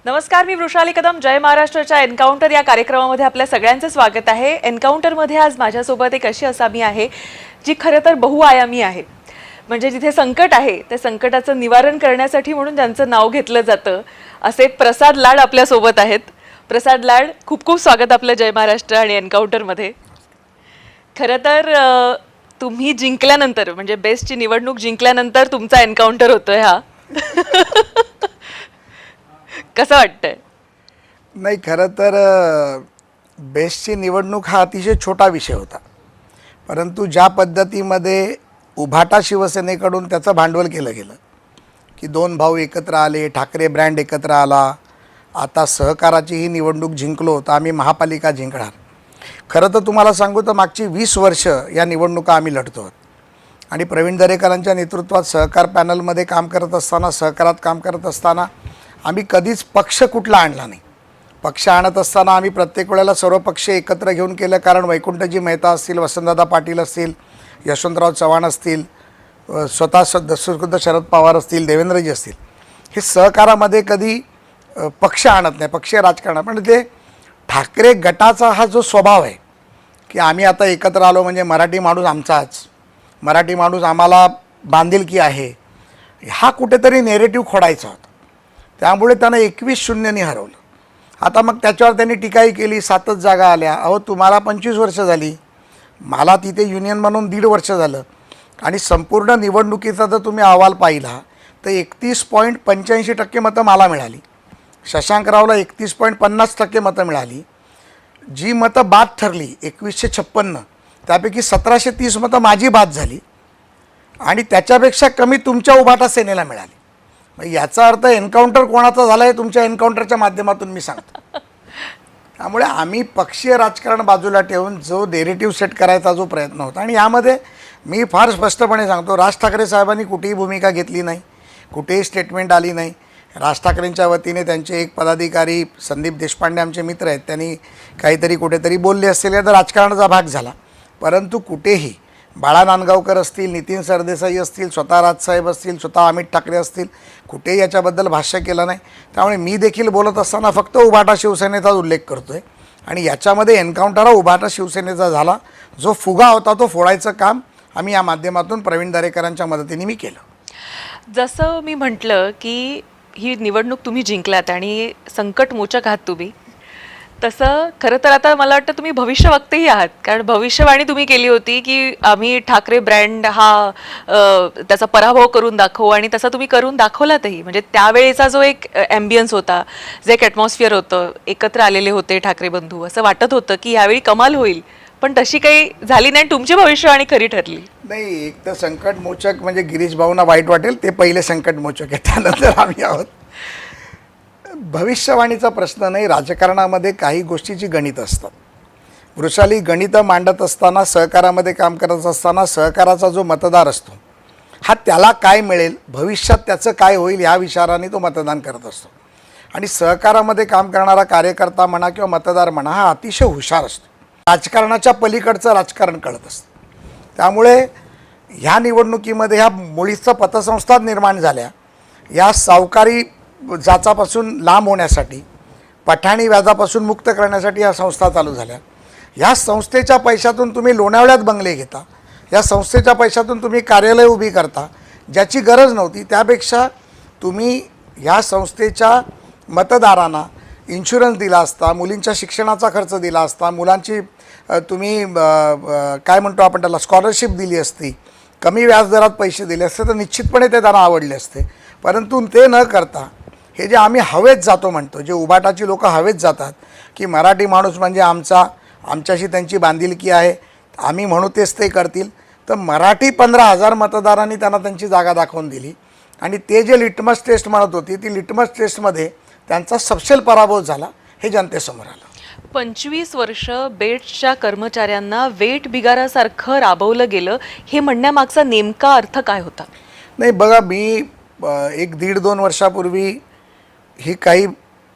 नमस्कार, मी वृषाली कदम. जय महाराष्ट्राच्या एन्काउंटर या कार्यक्रमामध्ये आपल्या सगळ्यांचं स्वागत आहे. एन्काउंटरमध्ये आज माझ्यासोबत एक अशी असामी आहे जी खरं तर बहुआयामी आहे. म्हणजे जिथे संकट आहे त्या संकटाचं निवारण करण्यासाठी म्हणून ज्यांचं नाव घेतलं जातं असे प्रसाद लाड आपल्यासोबत आहेत. प्रसाद लाड, खूप खूप स्वागत आपलं जय महाराष्ट्र आणि एन्काउंटरमध्ये. खरं तर तुम्ही जिंकल्यानंतर म्हणजे बेस्टची निवडणूक जिंकल्यानंतर तुमचा एन्काउंटर होतोय हा. कसं वाटतंय? नाही, खरं तर बेस्टची निवडणूक हा अतिशय छोटा विषय होता, परंतु ज्या पद्धतीमध्ये उभाटा शिवसेनेकडून त्याचं भांडवल केलं गेलं की दोन भाऊ एकत्र आले, ठाकरे ब्रँड एकत्र आला, आता सहकाराची ही निवडणूक जिंकलो तर आम्ही महापालिका जिंकणार. खरं तर तुम्हाला सांगू तर मागची 20 वर्ष या निवडणुका आम्ही लढतो आहोत आणि प्रवीण दरेकरांच्या नेतृत्वात सहकार पॅनलमध्ये काम करत असताना, सहकारात काम करत असताना आम्ही कधीच पक्ष कुठला आणला नाही. पक्ष आणत असताना आम्ही प्रत्येक वेळेला सर्व पक्ष एकत्र घेऊन केलं, कारण वैकुंठजी मेहता असतील, वसंतदादा पाटील असतील, यशवंतराव चव्हाण असतील, स्वतः दशरथ शरद पवार असतील, देवेंद्रजी असतील, हे सहकारामध्ये कधी पक्ष आणत नाही, पक्षीय राजकारण. पण ते ठाकरे गटाचा हा जो स्वभाव आहे की आम्ही आता एकत्र आलो म्हणजे मराठी माणूस आमचाच, मराठी माणूस आम्हाला बांधिलकी आहे, हा कुठेतरी नेरेटिव्ह खोडायचा होता. त्यामुळे त्यानं 21-0 हरवलं. आता मग त्याच्यावर त्यांनी टीकाही केली, 7च जागा आल्या. अहो, तुम्हाला 25 वर्ष झाली, मला तिथे युनियन म्हणून 1.5 वर्ष झालं आणि संपूर्ण निवडणुकीचा जर तुम्ही अहवाल पाहिला तर 31.85% मतं मला मिळाली. शशांकरावला 31.50% मतं मिळाली. जी मतं बाद ठरली 2156, त्यापैकी 1730 मतं माझी बाद झाली आणि त्याच्यापेक्षा कमी तुमच्या उभाटा सेनेला मिळाली. याचा अर्थ एन्काउंटर कोणाचा झाला आहे तुमच्या एन्काउंटरच्या माध्यमातून मी सांगतो. त्यामुळे आम्ही पक्षीय राजकारण बाजूला ठेवून जो नेरेटिव्ह सेट करायचा जो प्रयत्न होता, आणि यामध्ये मी फार स्पष्टपणे सांगतो, राज ठाकरे साहेबांनी कुठेही भूमिका घेतली नाही, कुठेही स्टेटमेंट आली नाही. राज ठाकरेंच्या वतीने त्यांचे एक पदाधिकारी संदीप देशपांडे आमचे मित्र आहेत, त्यांनी काहीतरी कुठेतरी बोलले असतील, तर राजकारणाचा भाग झाला. परंतु कुठेही बाळा नांदगावकर असतील, नितीन सरदेसाई असतील, स्वतः राजसाहेब असतील, स्वतः अमित ठाकरे असतील, कुठेही याच्याबद्दल भाष्य केलं नाही. त्यामुळे मी देखील बोलत असताना फक्त उभाटा शिवसेनेचाच उल्लेख करतो आहे आणि याच्यामध्ये एन्काउंटर हा उभाटा शिवसेनेचा झाला. जो फुगा होता तो फोडायचं काम आम्ही या माध्यमातून प्रवीण दरेकरांच्या मदतीने मी केलं. जसं मी म्हटलं की ही निवडणूक तुम्ही जिंकलात आणि संकटमोचक आहात तुम्ही, तसं खरं तर आता मला वाटतं तुम्ही भविष्यवक्तेही आहात, कारण भविष्यवाणी तुम्ही केली होती की आम्ही ठाकरे ब्रँड हा त्याचा पराभव करून दाखवू, आणि तसं तुम्ही करून दाखवलातही. म्हणजे त्यावेळेचा जो एक ॲम्बियन्स होता, जे एक ॲटमॉस्फिअर होतं, एकत्र आलेले होते ठाकरे बंधू, असं वाटत होतं की यावेळी कमाल होईल, पण तशी काही झाली नाही. तुमची भविष्यवाणी खरी ठरली. नाही, एक तर संकटमोचक म्हणजे गिरीश भाऊंना वाईट वाटेल, ते पहिले संकटमोचक आहे, त्यानंतर आम्ही आहोत. भविष्यवाणीचा प्रश्न नाही, राजकारणामध्ये काही गोष्टीची गणित असतात. वृषाली, गणितं मांडत असताना, सहकारामध्ये काम करत असताना सहकाराचा जो मतदार असतो हा त्याला काय मिळेल, भविष्यात त्याचं काय होईल या विचाराने तो मतदान करत असतो. आणि सहकारामध्ये काम करणारा कार्यकर्ता म्हणा किंवा मतदार म्हणा हा अतिशय हुशार असतो, राजकारणाच्या पलीकडचं राजकारण कळत असतं. त्यामुळे ह्या निवडणुकीमध्ये ह्या मुळीचं पतसंस्था निर्माण झाल्या, या सावकारी जाचापासून लांब होण्यासाठी, पठाणी व्याजापासून मुक्त करण्यासाठी या संस्था चालू झाल्या. या संस्थेच्या पैशातून तुम्ही लोणावळ्यात बंगले घेता, या संस्थेच्या पैशातून तुम्ही कार्यालय उभी करता ज्याची गरज नव्हती. त्यापेक्षा तुम्ही ह्या संस्थेच्या मतदारांना इन्शुरन्स दिला असता, मुलींच्या शिक्षणाचा खर्च दिला असता, मुलांची तुम्ही काय म्हणतो आपण त्याला स्कॉलरशिप दिली असती, कमी व्याजदरात पैसे दिले असते, तर निश्चितपणे ते त्यांना आवडले असते. परंतु ते न करता हे जे आम्ही हवेत जातो म्हणतो, जे उभाटाची लोकं हवेत जातात की मराठी माणूस म्हणजे आमच्याशी त्यांची बांधिलकी आहे, आम्ही म्हणू तेच ते करतील, तर मराठी 15,000 मतदारांनी त्यांना त्यांची जागा दाखवून दिली. आणि ते जे लिटमस टेस्ट म्हणत होती, ती लिटमस टेस्टमध्ये त्यांचा सपशेल पराभव झाला, हे जनतेसमोर आलं. 25 वर्ष बेस्टच्या कर्मचाऱ्यांना वेट बिगारासारखं राबवलं गेलं, हे म्हणण्यामागचा नेमका अर्थ काय होता? नाही बघा, मी 1-1.5-2 वर्षापूर्वी ही काही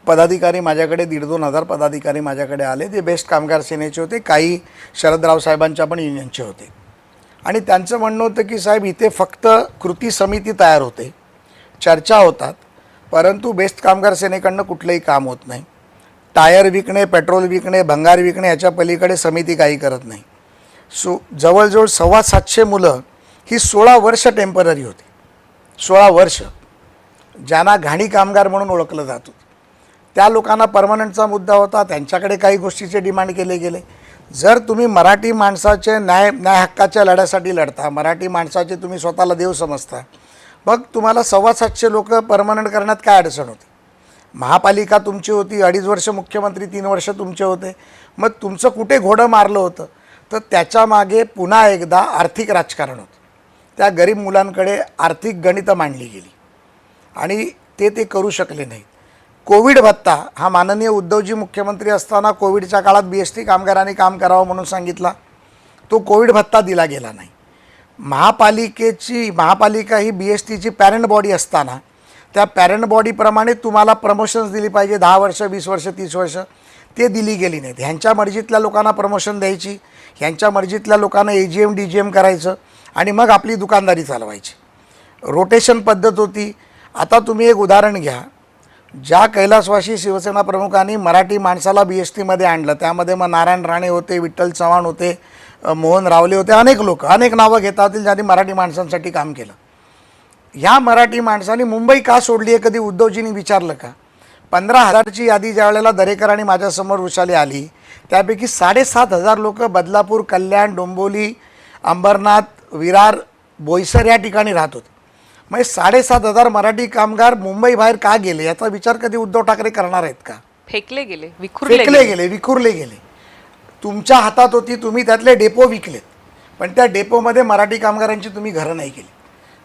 पदाधिकारी माझ्याकडे 1,500-2 हजार पदाधिकारी माझ्याकडे आले, जे बेस्ट कामगार सेनेचे होते, काही शरदराव साहेबांच्या पण युनियनचे होते. आणि त्यांचं म्हणणं होतं की साहेब, इथे फक्त कृती समिती तयार होते, चर्चा होतात, परंतु बेस्ट कामगार सेनेकडनं कुठलंही काम होत नाही. टायर विकणे, पेट्रोल विकणे, भंगार विकणे याच्या पलीकडे समिती काही करत नाही. जवळजवळ 750 मुलं ही 16 वर्ष टेम्पररी होती. 16 वर्ष ज्यांना घाणी कामगार म्हणून ओळखलं जात होतं, त्या लोकांना परमनंटचा मुद्दा होता. त्यांच्याकडे काही गोष्टीचे डिमांड केले गेले. जर तुम्ही मराठी माणसाचे न्याय हक्काच्या लढ्यासाठी लढता, मराठी माणसाचे तुम्ही स्वतःला देव समजता, मग तुम्हाला 750 लोक परमनंट करण्यात काय अडचण होती? महापालिका तुमची होती, 2.5 वर्ष मुख्यमंत्री, 3 वर्ष तुमचे होते. मग तुमचं कुठे घोडं मारलं होतं? तर त्याच्यामागे पुन्हा एकदा आर्थिक राजकारण होतं. त्या गरीब मुलांकडे आर्थिक गणितं मांडली गेली आणि ते करू शकले नाहीत. कोविड भत्ता हा माननीय उद्धवजी मुख्यमंत्री असताना कोविडच्या काळात BST कामगारांनी काम करावं म्हणून सांगितला. तो कोविड भत्ता दिला गेला नाही. महापालिका ही BSTची पॅरेंट बॉडी असताना त्या पॅरेंट बॉडीप्रमाणे तुम्हाला प्रमोशन्स दिली पाहिजे, 10 वर्ष, 20 वर्ष, 30 वर्ष, ते दिली गेली नाहीत. ह्यांच्या मर्जीतल्या लोकांना प्रमोशन द्यायची, ह्यांच्या मर्जीतल्या लोकांना AGM DGM करायचं आणि मग आपली दुकानदारी चालवायची. रोटेशन पद्धत होती. आता तुम्ही एक उदाहरण घ्या, ज्या कैलासवासी शिवसेना प्रमुखांनी मराठी माणसाला BSTमध्ये आणलं, त्यामध्ये मग नारायण राणे होते, विठ्ठल चव्हाण होते, मोहन रावले होते, अनेक लोक, अनेक नावं घेता येतील ज्यांनी मराठी माणसांसाठी काम केलं. ह्या मराठी माणसांनी मुंबई का सोडली आहे कधी उद्धवजींनी विचारलं का? 15,000ची यादी ज्या वेळेला दरेकरांनी माझ्यासमोर उशाली आली, त्यापैकी 7,500 लोक बदलापूर, कल्याण, डोंबिवली, अंबरनाथ, विरार, बोईसर या ठिकाणी राहत होते. मग 7,500 मराठी कामगार मुंबई बाहेर का गेले याचा विचार कधी उद्धव ठाकरे करणार आहेत का? फेकले गेले, विखुरले गेले. तुमच्या हातात होती, तुम्ही त्यातले डेपो विकलेत, पण त्या डेपोमध्ये मराठी कामगारांची तुम्ही घरं नाही केली.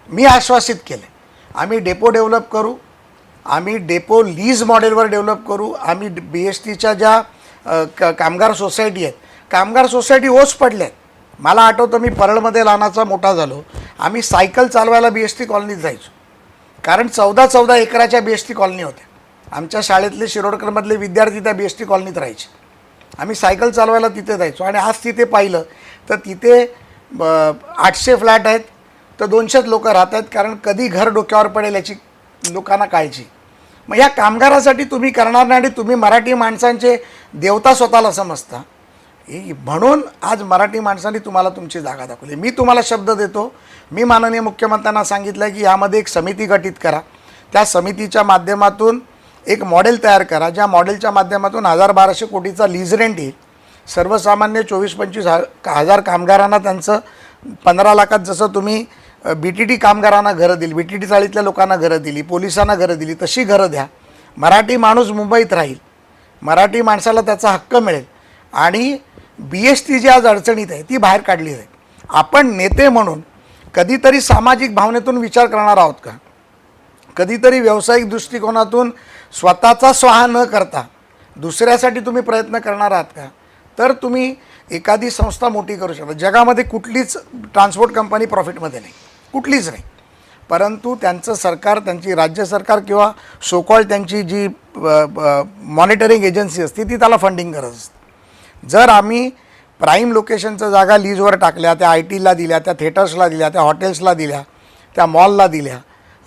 मी आश्वासित केले, आम्ही डेपो डेव्हलप करू, आम्ही डेपो लीज मॉडेलवर डेव्हलप करू. आम्ही BSTच्या ज्या कामगार सोसायटी आहेत, कामगार सोसायटी ओस पडल्या आहेत. मला आठवतं मी परळमध्ये लहानाचा मोठा झालो, आम्ही सायकल चालवायला BST कॉलनीत जायचो, कारण 14 एकराच्या BST कॉलनी होत्या. आमच्या शाळेतले शिरोडकरमधले विद्यार्थी त्या BST कॉलनीत राहायचे. आम्ही सायकल चालवायला तिथे जायचो आणि आज तिथे पाहिलं तर तिथे 800 फ्लॅट आहेत तर 200 लोक राहत आहेत, कारण कधी घर डोक्यावर पडेल याची लोकांना काळजी. मग या कामगारासाठी तुम्ही करणार नाही आणि तुम्ही मराठी माणसांचे देवता स्वतःला समजता. म्हणून आज मराठी माणसांनी तुम्हाला तुमची जागा दाखवली. मी तुम्हाला शब्द देतो, मी माननीय मुख्यमंत्र्यांना सांगितलं की यामध्ये एक समिती गठीत करा, त्या समितीच्या माध्यमातून एक मॉडेल तयार करा, ज्या मॉडेलच्या माध्यमातून 1,000-1,200 कोटीचा लीज रेंट येईल. सर्वसामान्य 24-25 हजार कामगारांना त्यांचं 15 लाखात जसं तुम्ही BTT कामगारांना घरं दिली, BTT चाळीतल्या लोकांना घरं दिली, पोलिसांना घरं दिली, तशी घरं द्या. मराठी माणूस मुंबईत राहील, मराठी माणसाला त्याचा हक्क मिळेल आणि BST जी आज अडचणीत आहे ती बाहेर काढली जाईल. आपण नेते म्हणून कधीतरी सामाजिक भावनेतून विचार करणार आहोत का? कधीतरी व्यावसायिक दृष्टिकोनातून स्वतःचा स्वाहा न करता दुसऱ्यासाठी तुम्ही प्रयत्न करणार आहात का? तर तुम्ही एखादी संस्था मोठी करू शकता. जगामध्ये कुठलीच ट्रान्सपोर्ट कंपनी प्रॉफिटमध्ये नाही, कुठलीच नाही. परंतु त्यांचं सरकार, त्यांची राज्य सरकार किंवा सोकॉल्ड त्यांची जी मॉनिटरिंग एजन्सी असते ती त्याला फंडिंग करत असते. जर आम्ही प्राईम लोकेशनच्या जागा लीजवर टाकल्या, त्या ITला दिल्या, त्या थिएटर्सला दिल्या, त्या हॉटेल्सला दिल्या, त्या मॉलला दिल्या,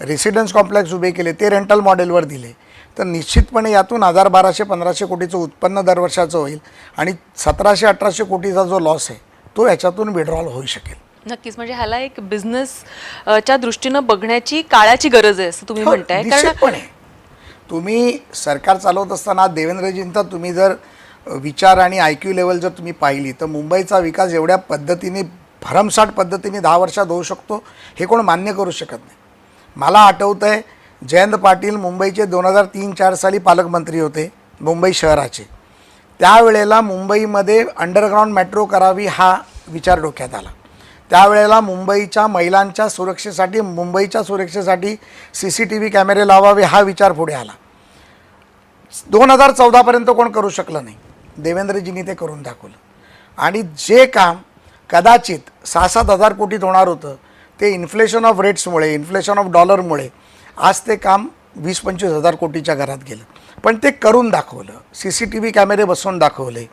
रेसिडेन्स कॉम्प्लेक्स उभे केले, ते रेंटल मॉडेलवर दिले, तर निश्चितपणे यातून 1,000-1,200-1,500 कोटीचं उत्पन्न दरवर्षाचं होईल आणि 1,700-1,800 कोटीचा जो लॉस आहे तो याच्यातून विड्रॉल होऊ शकेल. नक्कीच. म्हणजे ह्याला एक बिझनेसच्या दृष्टीनं बघण्याची काळाची गरज आहे असं तुम्ही म्हणताय. निश्चितपणे तुम्ही सरकार चालवत असताना देवेंद्रजींचा तुम्ही जर विचार आणि IQ लेवल जर तुम्ही पाहिली तर मुंबईचा विकास एवढ्या पद्धतीने भरमसाठ पद्धतीने 10 वर्षात होऊ शकतो हे कोण मान्य करू शकत नाही. मला आठवतं आहे जयंत पाटील मुंबईचे 2003-04 साली पालकमंत्री होते मुंबई शहराचे. त्यावेळेला मुंबईमध्ये अंडरग्राऊंड मेट्रो करावी हा विचार डोक्यात आला. त्यावेळेला मुंबईच्या महिलांच्या सुरक्षेसाठी, मुंबईच्या सुरक्षेसाठी CCTV कॅमेरे लावावे हा विचार पुढे आला. 2014पर्यंत कोण करू शकलं नाही, देवेंद्रजींनी ते करून दाखवलं. आणि जे काम कदाचित 6-7 हजार कोटीत होणार होतं ते इन्फ्लेशन ऑफ रेट्समुळे, इन्फ्लेशन ऑफ डॉलरमुळे आज ते काम 20-25 हजार कोटीच्या घरात गेलं. पण ते करून दाखवलं. CCTV कॅमेरे बसवून दाखवले,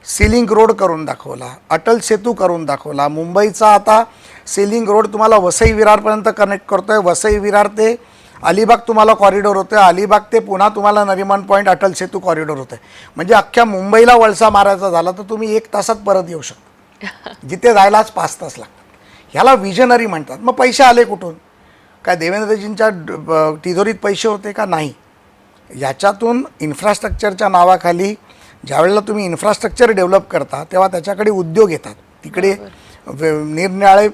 सीलिंग रोड करून दाखवला, अटल सेतू करून दाखवला. मुंबईचा आता सीलिंग रोड तुम्हाला वसई विरारपर्यंत कनेक्ट करतो आहे. वसई विरार ते अलिबाग तुम्हाला कॉरिडॉर होतं आहे, अलिबाग ते पुन्हा तुम्हाला नरिमन पॉईंट अटल सेतू कॉरिडॉर होतं आहे. म्हणजे अख्ख्या मुंबईला वळसा मारायचा झाला तर तुम्ही 1 तासात परत येऊ शकता, जिथे जायलाच 5 तास लागतात. ह्याला विजनरी म्हणतात. मग पैसे आले कुठून? काय देवेंद्रजींच्या तिजोरीत पैसे होते का? नाही. याच्यातून इन्फ्रास्ट्रक्चरच्या नावाखाली ज्यावेळेला तुम्ही इन्फ्रास्ट्रक्चर डेव्हलप करता तेव्हा त्याच्याकडे उद्योग येतात, तिकडे निरनिराळे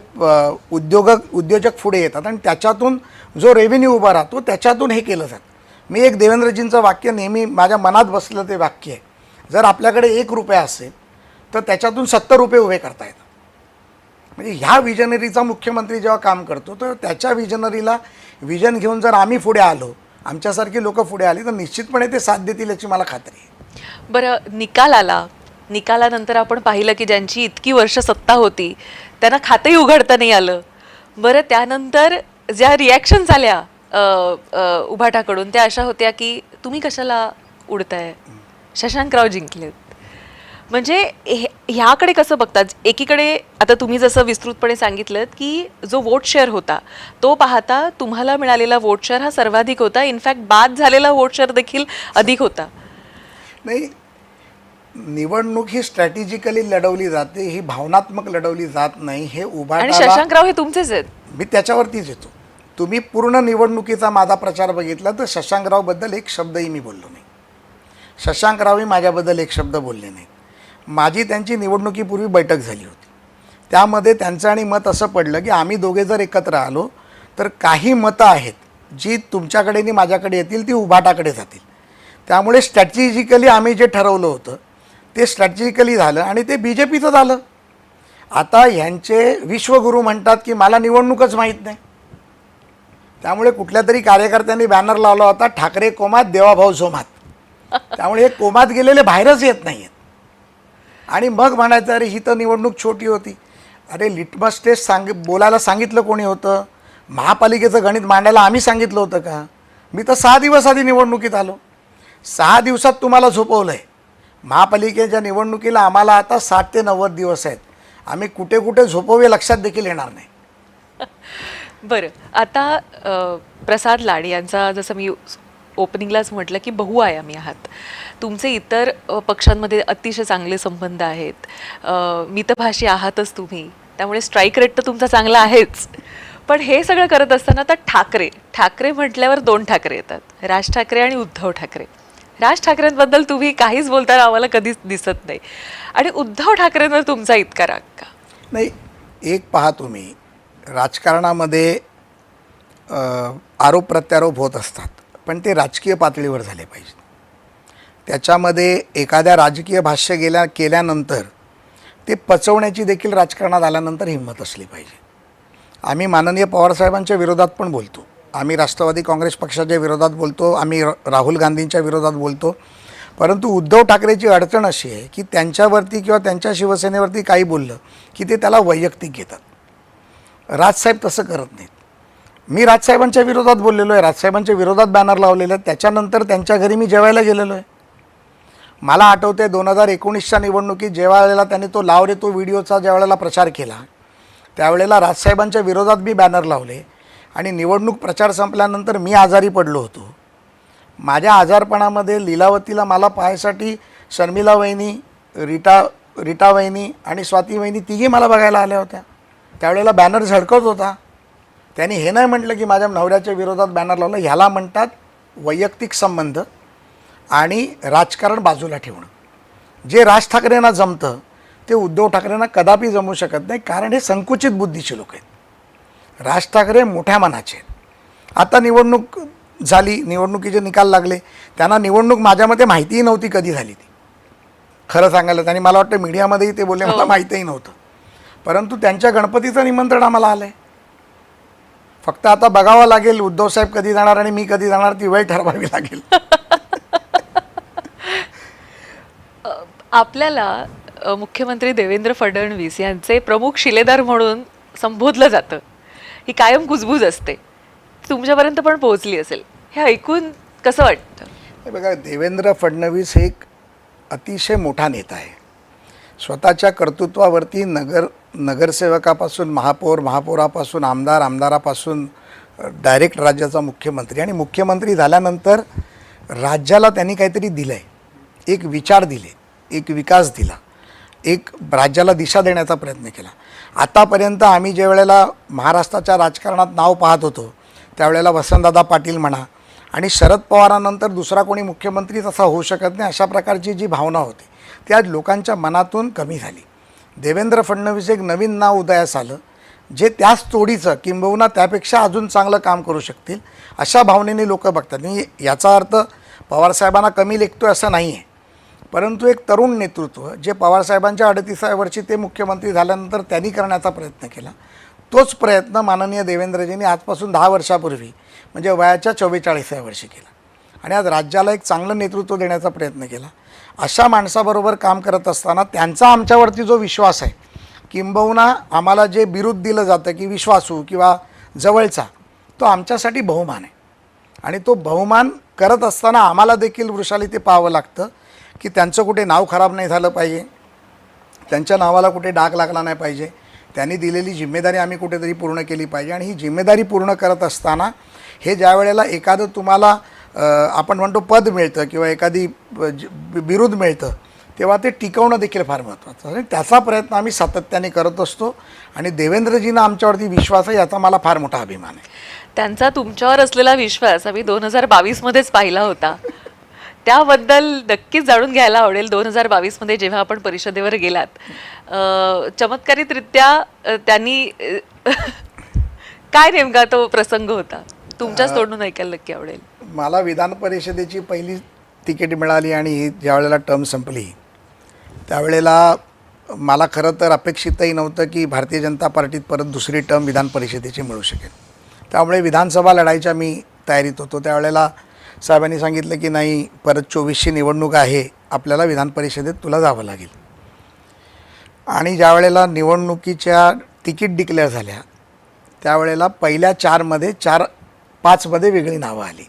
उद्योजक पुढे येतात आणि त्याच्यातून जो रेव्हेन्यू उभा राहतो त्याच्यातून हे केलं जातं. मी एक देवेंद्रजींचं वाक्य नेहमी माझ्या मनात बसलं ते वाक्य आहे, जर आपल्याकडे 1 रुपया असेल तर त्याच्यातून 70 रुपये उभे करता येतात. म्हणजे ह्या विजनरीचा मुख्यमंत्री जेव्हा काम करतो तर त्याच्या विजनरीला विजन घेऊन जर आम्ही पुढे आलो, आमच्यासारखी लोक पुढे आली तर निश्चितपणे ते साथ देतील याची मला खात्री आहे. बरं, निकाल आला, निकालानंतर आपण पाहिलं की ज्यांची इतकी वर्ष सत्ता होती त्यांना खातंही उघडता नाही आलं. बरं, त्यानंतर ज्या रिॲक्शन झाल्या उभाटाकडून त्या अशा होत्या की तुम्ही कशाला उडताय, शशांकराव जिंकलेत. म्हणजे ह्याकडे कसं बघतात? एकीकडे आता तुम्ही जसं विस्तृतपणे सांगितलं की जो वोट शेअर होता तो पाहता तुम्हाला मिळालेला वोट शेअर हा सर्वाधिक होता, इनफॅक्ट बाद झालेला वोट शेअर देखील अधिक होता. नाही, निवडणूक ही स्ट्रॅटेजिकली लढवली जाते, ही भावनात्मक लढवली जात नाही. हे आणि उभाटाला शशांकराव हे तुमचेच आहेत. मी त्याच्यावरतीच येतो. तुम्ही पूर्ण निवडणुकीचा माझा प्रचार बघितला तर शशांकरावबद्दल एक शब्दही मी बोललो नाही. शशांकरावही माझ्याबद्दल एक शब्द बोलले नाहीत. माझी त्यांची निवडणुकीपूर्वी बैठक झाली होती, त्यामध्ये त्यांचं आणि मत असं पडलं की आम्ही दोघे जर एकत्र आलो तर काही मतं आहेत जी तुमच्याकडे आणि माझ्याकडे येतील ती उभाटाकडे जातील. त्यामुळे स्ट्रॅटेजिकली आम्ही जे ठरवलं होतं ते स्ट्रॅटेजिकली झालं आणि ते BJPचं झालं. आता ह्यांचे विश्वगुरू म्हणतात की मला निवडणूकच माहीत नाही. त्यामुळे कुठल्या तरी कार्यकर्त्यांनी बॅनर लावला होता, ठाकरे कोमात देवाभाऊ जोमात. त्यामुळे हे कोमात गेलेले बाहेरच येत नाही आहेत. आणि मग म्हणायचं अरे ही तर निवडणूक छोटी होती. अरे लिटमस टेस्ट बोलायला सांगितलं कोणी होतं? महापालिकेचं गणित मांडायला आम्ही सांगितलं होतं का? मी तर 6 दिवस आधी निवडणुकीत आलो. 6 दिवसात तुम्हाला झोपवलं आहे. महापालिकेच्या निवडणुकीला आम्हाला आता 60 ते 90 दिवस आहेत. आम्ही कुठे कुठे झोपवे लक्षात देखील येणार नाही. बरं, आता प्रसाद लाड यांचा जसं मी ओपनिंगलाच म्हटलं की बहुआयामी आहात. तुमचे इतर पक्षांमध्ये अतिशय चांगले संबंध आहेत. मितभाषी आहातच तुम्ही, त्यामुळे स्ट्राईक रेट तर तुमचा चांगला आहेच. पण हे सगळं करत असताना आता ठाकरे म्हटल्यावर 2 ठाकरे येतात, राज ठाकरे आणि उद्धव ठाकरे. राज ठाकरेंबद्दल तुम्ही काहीच बोलताना आम्हाला कधीच दिसत नाही, आणि उद्धव ठाकरेंवर तुमचा इतका राग का? नाही, एक पहा, तुम्ही राजकारणामध्ये आरोप प्रत्यारोप होत असतात, पण ते राजकीय पातळीवर झाले पाहिजे. त्याच्यामध्ये एखाद्या राजकीय भाष्य केल्यानंतर ते पचवण्याची देखील राजकारणात आल्यानंतर हिंमत असली पाहिजे. आम्ही माननीय पवारसाहेबांच्या विरोधात पण बोलतो, आम्ही राष्ट्रवादी काँग्रेस पक्षाच्या विरोधात बोलतो, आम्ही राहुल गांधींच्या विरोधात बोलतो. परंतु उद्धव ठाकरेची अडचण अशी आहे की त्यांच्यावरती किंवा त्यांच्या शिवसेनेवरती काही बोललं की ते त्याला वैयक्तिक घेतात. राजसाहेब तसं करत नाहीत. मी राजसाहेबांच्या विरोधात बोललेलो आहे, राजसाहेबांच्या विरोधात बॅनर लावलेलं आहे, त्याच्यानंतर त्यांच्या घरी मी जेवायला गेलेलो आहे. मला आठवतं आहे 2019च्या निवडणुकीत ज्या वेळेला त्यांनी तो लाव रे तो व्हिडिओचा ज्या वेळेला प्रचार केला त्यावेळेला राजसाहेबांच्या विरोधात मी बॅनर लावले. आणि निवडणूक प्रचार संपल्यानंतर मी आजारी पडलो होतो. माझ्या आजारपणामध्ये लीलावतीला मला पाहायसाठी शर्मिला वहिनी, रीटा वहिनी आणि स्वाती वहिनी तिघी मला बघायला आल्या होत्या. त्यावेळेला बॅनर झळकत होता. त्यांनी हे नाही म्हटलं की माझ्या नवऱ्याच्या विरोधात बॅनर लावलं. ह्याला म्हणतात वैयक्तिक संबंध आणि राजकारण बाजूला ठेवणं. जे राज ठाकरेंना जमतं ते उद्धव ठाकरेंना कदापि जमू शकत नाही, कारण हे संकुचित बुद्धीचे लोक आहेत. राज ठाकरे मोठ्या मनाचे आहेत. आता निवडणूक झाली, निवडणुकीचे निकाल लागले, त्यांना निवडणूक माझ्या मते माहितीही नव्हती कधी झाली ती, खरं सांगायला. त्यांनी मला वाटतं मीडियामध्येही ते बोलले, मला माहितीही नव्हतं. परंतु त्यांच्या गणपतीचं निमंत्रण आम्हाला आलं आहे. फक्त आता बघावं लागेल उद्धवसाहेब कधी जाणार आणि मी कधी जाणार, ती वेळ ठरवावी लागेल. आपल्याला मुख्यमंत्री देवेंद्र फडणवीस यांचे प्रमुख शिलेदार म्हणून संबोधलं जातं. ही कायम कुजबूज असते, तुमच्यापर्यंत पण पोहोचली असेल. हे ऐकून कसं वाटतं? हे बघा, देवेंद्र फडणवीस हे एक अतिशय मोठा नेता आहे. स्वतःच्या कर्तृत्वावरती नगरसेवकापासून महापौर, महापौरापासून आमदार, आमदारापासून डायरेक्ट राज्याचा मुख्यमंत्री, आणि मुख्यमंत्री झाल्यानंतर राज्याला त्यांनी काहीतरी दिलं आहे, एक विचार दिले, एक विकास दिला, एक राज्याला दिशा देण्याचा प्रयत्न केला. आतापर्यंत आम्ही ज्या वेळेला महाराष्ट्राच्या राजकारणात नाव पाहत होतो त्यावेळेला वसंतदादा पाटील म्हणा आणि शरद पवारांनंतर दुसरा कोणी मुख्यमंत्री तसा होऊ शकत नाही अशा प्रकारची जी भावना होती ती आज लोकांच्या मनातून कमी झाली. देवेंद्र फडणवीस एक नवीन नाव उदयास आलं जे त्याच तोडीचं किंबहुना त्यापेक्षा अजून चांगलं काम करू शकतील अशा भावनेने लोक बघतात. मी याचा अर्थ पवारसाहेबांना कमी लेखतो असं नाही आहे, परंतु एक तरुण नेतृत्व जे पवारसाहेबांच्या 38व्या वर्षी ते मुख्यमंत्री झाल्यानंतर त्यांनी करण्याचा प्रयत्न केला, तोच प्रयत्न माननीय देवेंद्रजींनी आजपासून 10 वर्षापूर्वी म्हणजे वयाच्या 44व्या वर्षी केला आणि आज राज्याला एक चांगलं नेतृत्व देण्याचा प्रयत्न केला. अशा माणसाबरोबर काम करत असताना त्यांचा आमच्यावरती जो विश्वास आहे किंबहुना आम्हाला जे बिरुद दिलं जातं की विश्वासू किंवा जवळचा, तो आमच्यासाठी बहुमान आहे आणि तो बहुमान करत असताना आम्हाला देखील वृषाली ते पाहावं लागतं की त्यांचं कुठे नाव खराब नाही झालं पाहिजे, त्यांच्या नावाला कुठे डाग लागला नाही पाहिजे, त्यांनी दिलेली जिम्मेदारी आम्ही कुठेतरी पूर्ण केली पाहिजे. आणि ही जिम्मेदारी पूर्ण करत असताना हे ज्या वेळेला एखादं तुम्हाला आपण म्हणतो पद मिळतं किंवा एखादी बिरुद मिळतं तेव्हा ते टिकवणं देखील फार महत्त्वाचं आणि त्याचा प्रयत्न आम्ही सातत्याने करत असतो आणि देवेंद्रजींना आमच्यावरती विश्वास आहे याचा मला फार मोठा अभिमान आहे. त्यांचा तुमच्यावर असलेला विश्वास आम्ही 2022 मध्येच पाहिला होता, त्याबद्दल नक्कीच जाणून घ्यायला आवडेल. 2022 मध्ये जेव्हा आपण परिषदेवर गेलात चमत्कारितरित्या त्यांनी काय नेमका तो प्रसंग होता तुमच्याच तोंडून ऐकायला नक्की आवडेल. मला विधान परिषदेची पहिली तिकीट मिळाली आणि ज्या वेळेला टर्म संपली त्यावेळेला मला खरं तर अपेक्षितही नव्हतं की भारतीय जनता पार्टीत परत दुसरी टर्म विधान परिषदेची मिळू शकेल. त्यामुळे विधानसभा लढायच्या मी तयारीत होतो. त्यावेळेला साहेबांनी सांगितलं की नाही, परत 24ची निवडणूक आहे, आपल्याला विधान परिषदेत तुला जावं लागेल. आणि ज्या वेळेला निवडणुकीच्या तिकीट डिक्लेअर झाल्या त्यावेळेला पहिल्या 5 मध्ये वेगळी नावं आली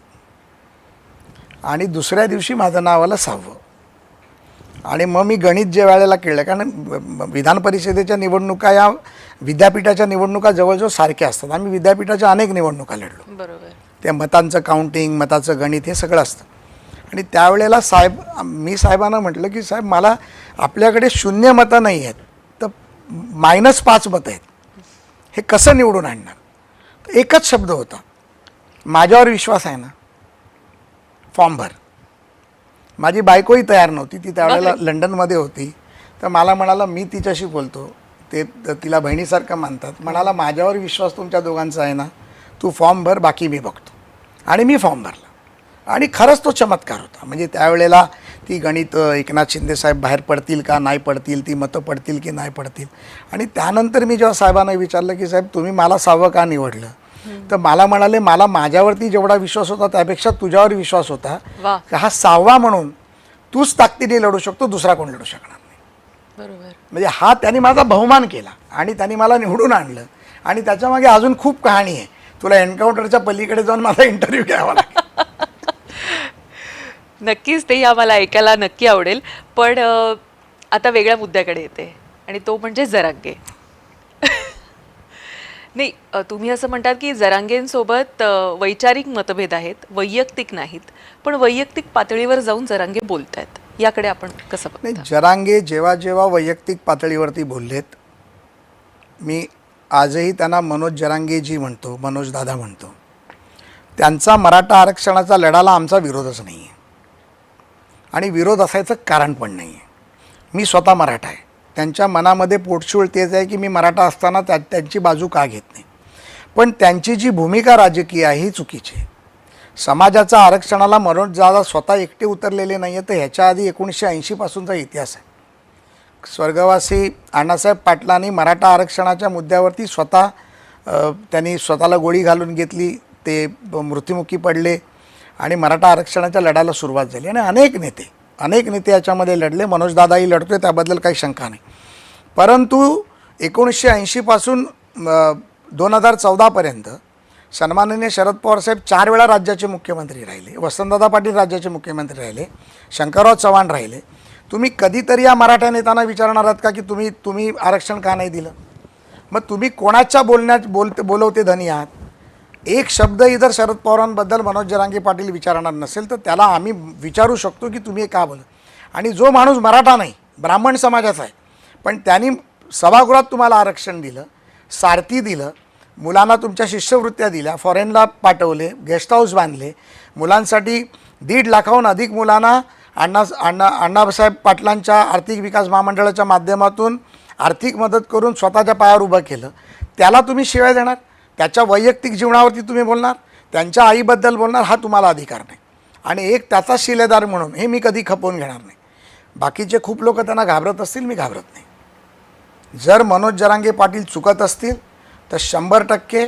आणि दुसऱ्या दिवशी माझं नाव आलं 6वं. आणि मग मी गणित ज्या वेळेला केलं, कारण विधान परिषदेच्या निवडणुका या विद्यापीठाच्या निवडणुका जवळजवळ सारख्या असतात. आम्ही विद्यापीठाच्या अनेक निवडणुका लढलो, बरोबर. त्या मतांचं काउंटिंग, मताचं गणित हे सगळं असतं. आणि त्यावेळेला मी साहेबांना म्हटलं की साहेब, मला आपल्याकडे 0 मतं नाही आहेत तर -5 मतं आहेत, हे कसं निवडून आणणार. तर एकच शब्द होता, माझ्यावर विश्वास आहे ना, फॉर्म भर. माझी बायकोही तयार नव्हती, ती त्यावेळेला लंडनमध्ये होती. तर मला म्हणाला, मी तिच्याशी बोलतो, ते तिला बहिणीसारखं मानतात, म्हणाला माझ्यावर विश्वास तुमच्या दोघांचा आहे ना, तू फॉर्म भर, बाकी मी बघतो. आणि मी फॉर्म भरला आणि खरंच तो चमत्कार होता. म्हणजे त्यावेळेला ती गणित एकनाथ शिंदेसाहेब बाहेर पडतील का नाही पडतील, ती मतं पडतील की नाही पडतील. आणि त्यानंतर मी जेव्हा साहेबांना विचारलं की साहेब तुम्ही मला 6वं का निवडलं, तर मला म्हणाले, मला माझ्यावरती जेवढा विश्वास होता त्यापेक्षा तुझ्यावर विश्वास होता, हा 6वा म्हणून तूच ताकदीने लढू शकतो, दुसरा कोण लढू शकणार नाही. बरोबर. म्हणजे हा त्यांनी माझा बहुमान केला आणि त्यांनी मला निवडून आणलं. आणि त्याच्यामागे अजून खूप कहाणी आहे, तुला एन्काउंटरच्या पलीकडे जाऊन माझा इंटरव्ह्यू घ्यावा लागेल. नक्कीच ते आम्हाला ऐकायला नक्की आवडेल. पण आता वेगळ्या मुद्द्याकडे येते आणि तो म्हणजे जरांगे. नाही, तुम्ही असं म्हणतात की जरांगेंसोबत वैचारिक मतभेद आहेत, वैयक्तिक नाहीत, पण वैयक्तिक पातळीवर जाऊन जरांगे बोलत आहेत, याकडे आपण कसं बघता? नाही, जरांगे जेव्हा जेव्हा वैयक्तिक पातळीवरती बोललेत, मी आजही त्यांना मनोज जरांगेजी म्हणतो, मनोज दादा म्हणतो. त्यांचा मराठा आरक्षणाचा लढाला आमचा विरोधच नाही आहे आणि विरोध असायचं कारण पण नाही आहे. मी स्वतः मराठा आहे, त्यांच्या मनामध्ये पोटशूळ तेच आहे की मी मराठा असताना त्यांची बाजू का घेत नाही. पण त्यांची जी भूमिका राजकीय आहे ही चुकीची आहे. समाजाच्या आरक्षणाला मनोज दादा स्वतः एकटे उतरलेले नाही आहे, तर ह्याच्या आधी 1980 पासूनचा इतिहास आहे. स्वर्गवासी अण्णासाहेब पाटलांनी मराठा आरक्षणाच्या मुद्द्यावरती त्यांनी स्वतःला गोळी घालून घेतली, ते मृत्युमुखी पडले आणि मराठा आरक्षणाच्या लढायला सुरुवात झाली. आणि अनेक नेते याच्यामध्ये लढले, मनोजदादाही लढतोय, त्याबद्दल काही शंका नाही. परंतु 1980 पासून 2014पर्यंत सन्माननीय शरद पवार साहेब 4 वेळा राज्याचे मुख्यमंत्री राहिले, वसंतदादा पाटील राज्याचे मुख्यमंत्री राहिले, शंकरराव चव्हाण राहिले. तुम्ही कधीतरी या मराठा नेत्यांना विचारणार आहात का की तुम्ही आरक्षण का नाही दिलं? मग तुम्ही कोणाच्या बोलवते धनी आहात? एक शब्दही जर शरद पवारांबद्दल मनोज जरांगे पाटील विचारणार नसेल तर त्याला आम्ही विचारू शकतो की तुम्ही हे का बोला. आणि जो माणूस मराठा नाही, ब्राह्मण समाजाचा आहे, पण त्यांनी सभागृहात तुम्हाला आरक्षण दिलं, सारथी दिलं, मुलांना तुमच्या शिष्यवृत्त्या दिल्या, फॉरेनला पाठवले, गेस्ट हाऊस बांधले, मुलांसाठी 1.5 लाखाहून अधिक मुलांना अण्णासाहेब पाटलांच्या आर्थिक विकास महामंडळाच्या माध्यमातून आर्थिक मदत करून स्वतःच्या पायावर उभं केलं. त्याला तुम्ही शिवाय देणार? त्याच्या वैयक्तिक जीवनावरती तुम्ही बोलणार? त्यांच्या आईबद्दल बोलणार? हा तुम्हाला अधिकार नाही. आणि एक त्याचा शिलेदार म्हणून हे मी कधी खपवून घेणार नाही. बाकीचे खूप लोक त्यांना घाबरत असतील, मी घाबरत नाही. जर मनोज जरांगे पाटील चुकत असतील तर 100%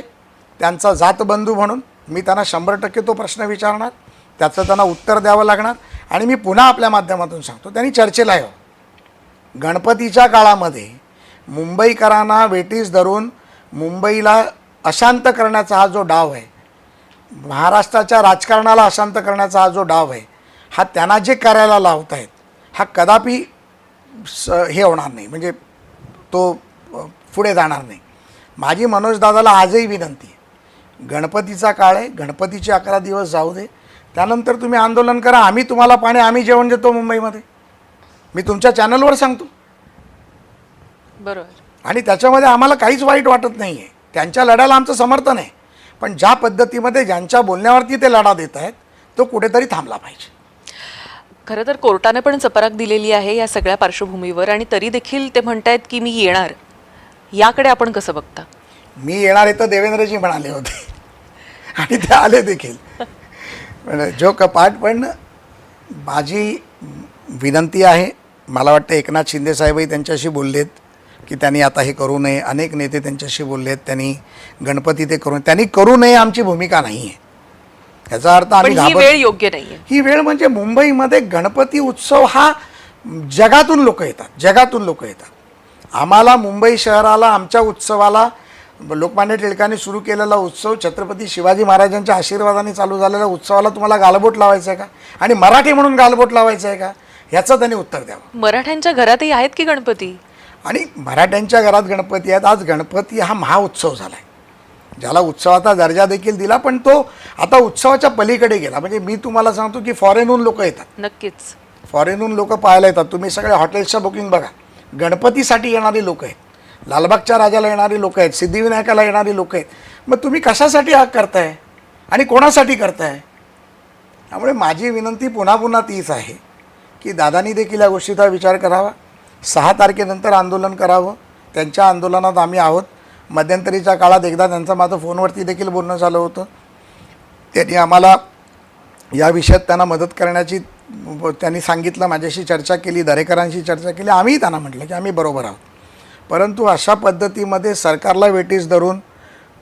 त्यांचा जातबंधू म्हणून मी त्यांना 100% तो प्रश्न विचारणार, त्याचं त्यांना उत्तर द्यावं लागणार. आणि मी पुन्हा आपल्या माध्यमातून सांगतो, त्यांनी चर्चेला यावं. गणपतीच्या काळामध्ये मुंबईकरांना वेटीस धरून मुंबईला अशांत करण्याचा हा जो डाव आहे, महाराष्ट्राच्या राजकारणाला अशांत करण्याचा हा जो डाव आहे, हा त्यांना जे करायला लावत आहेत हा कदापि हे होणार नाही, म्हणजे तो पुढे जाणार नाही. माझी मनोज दादाला आजही विनंती आहे, गणपतीचा काळ आहे, गणपतीचे 11 दिवस जाऊ दे, त्यानंतर तुम्ही आंदोलन करा. आम्ही तुम्हाला पाणी, आम्ही जेवण देतो मुंबईमध्ये. मी तुमच्या चॅनलवर सांगतो. बरोबर. आणि त्याच्यामध्ये आम्हाला काहीच वाईट वाटत नाही आहे. त्यांच्या लढ्याला आमचं समर्थन आहे. पण ज्या पद्धतीमध्ये ज्यांच्या बोलण्यावरती ते लढा देत आहेत तो कुठेतरी थांबला पाहिजे. खरं तर कोर्टाने पण चपराक दिलेली आहे या सगळ्या पार्श्वभूमीवर, आणि तरी देखील ते म्हणतायत की मी येणार. याकडे आपण कसं बघता? मी येणार आहे तर देवेंद्रजी म्हणाले होते आणि ते आले देखील. जो कपाट. पण माझी विनंती आहे, मला वाटतं एकनाथ शिंदे साहेबही त्यांच्याशी बोललेत की त्यांनी आता हे करू नये. अनेक नेते त्यांच्याशी बोललेत, त्यांनी गणपती ते करू नये. त्यांनी करू नये आमची भूमिका नाही आहे. याचा अर्थ आम्ही ही वेळ योग्य नाहीये. ही वेळ म्हणजे मुंबईमध्ये गणपती उत्सव हा जगातून लोक येतात, जगातून लोक येतात. आम्हाला मुंबई शहराला, आमच्या उत्सवाला, लोकमान्य टिळकांनी सुरू केलेला उत्सव, छत्रपती शिवाजी महाराजांच्या आशीर्वादाने चालू झालेल्या उत्सवाला तुम्हाला गालबोट लावायचं आहे का? आणि मराठी म्हणून गालबोट लावायचं आहे का? ह्याचं त्यांनी उत्तर द्यावं. मराठ्यांच्या घरातही आहेत की गणपती? आणि मराठ्यांच्या घरात गणपती आहेत. आज गणपती हा महाउत्सव झाला आहे, ज्याला उत्सवाचा दर्जा देखील दिला, पण तो आता उत्सवाच्या पलीकडे गेला. म्हणजे मी तुम्हाला सांगतो की फॉरेनहून लोक येतात. नक्कीच फॉरेनहून लोक पाहायला येतात. तुम्ही सगळे हॉटेल्सच्या बुकिंग बघा, गणपतीसाठी येणारी लोक आहेत, लालबागच्या राजाला येणारी लोक आहेत, सिद्धिविनायकाला येणारी लोक आहेत. मग तुम्ही कशासाठी हा करताय आणि कोणासाठी करताय? त्यामुळे माझी विनंती पुन्हा पुन्हा तीच आहे की दादांनी देखील या गोष्टीचा विचार करावा. 6 तारखेनंतर आंदोलन करावं. त्यांच्या आंदोलनात आम्ही आहोत. मध्यंतरीच्या काळात एकदा त्यांचं माझं फोनवरती देखील बोलणं झालं होतं. त्यांनी आम्हाला या विषयात त्यांना मदत करण्याची, त्यांनी सांगितलं, माझ्याशी चर्चा केली, दरेकरांशी चर्चा केली. आम्हीही त्यांना म्हटलं की आम्ही बरोबर आहोत. परंतु अशा पद्धतीमध्ये सरकारला वेटीस धरून,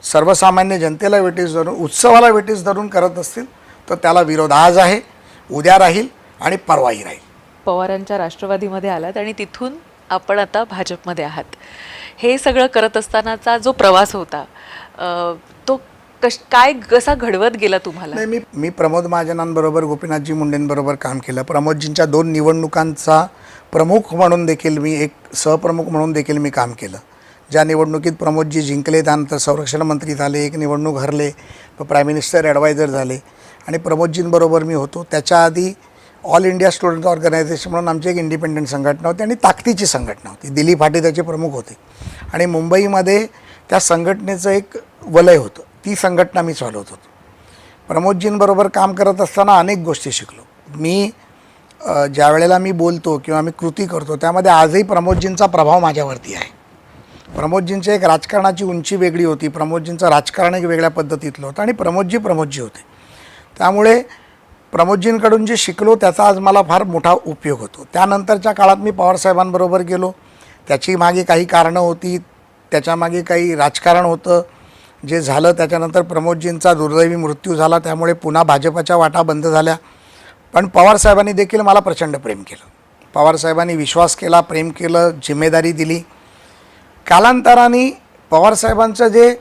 सर्वसामान्य जनतेला वेटीस धरून, उत्सवाला वेटीस धरून करत असतील तर त्याला विरोध आज आहे, उद्या राहील आणि परवाही राहील. पवारांच्या राष्ट्रवादीमध्ये आलात आणि तिथून आपण आता भाजपमध्ये आहात. हे सगळं करत असतानाचा जो प्रवास होता तो कसा घडवत गेला तुम्हाला? नाही, मी प्रमोद महाजनांबरोबर, गोपीनाथजी मुंडेंबरोबर काम केलं. प्रमोदजींच्या 2 निवडणुकांचा प्रमुख म्हणून देखील मी, एक सहप्रमुख म्हणून देखील मी काम केलं. ज्या निवडणुकीत प्रमोदजी जिंकले, त्यानंतर संरक्षण मंत्री झाले, एक निवडणूक हरले, प्राईम मिनिस्टर ॲडवायझर झाले आणि प्रमोदजींबरोबर मी होतो. त्याच्या आधी ऑल इंडिया स्टुडंट ऑर्गनायझेशन म्हणून आमची एक इंडिपेंडंट संघटना होती आणि ताकदीची संघटना होती. दिलीप फाटे त्याचे प्रमुख होते आणि मुंबईमध्ये त्या संघटनेचं एक वलय होतं. ती संघटना मी चालवत होतो. प्रमोदजींबरोबर काम करत असताना अनेक गोष्टी शिकलो. मी ज्या वेळेला मी बोलतो किंवा मी कृती करतो त्यामध्ये आजही प्रमोदजींचा प्रभाव माझ्यावरती आहे. प्रमोदजींची एक राजकारणाची उंची वेगळी होती. प्रमोदजींचं राजकारण एक वेगळ्या पद्धतीतलं होतं आणि प्रमोदजी होते. त्यामुळे प्रमोदजींकडून जे शिकलो त्याचा आज मला फार मोठा उपयोग होतो. त्यानंतरच्या काळात मी पवारसाहेबांबरोबर गेलो. त्याची मागे काही कारणं होती, त्याच्यामागे काही राजकारण होतं जे झालं. त्याच्यानंतर प्रमोदजींचा दुर्दैवी मृत्यू झाला, त्यामुळे पुन्हा भाजपच्या वाटा बंद झाल्या. पण पवारसाहेबांनी देखील मला प्रचंड प्रेम केलं. पवारसाहेबांनी विश्वास केला, प्रेम केलं, जिम्मेदारी दिली. कालांतराने पवारसाहेबांचं जे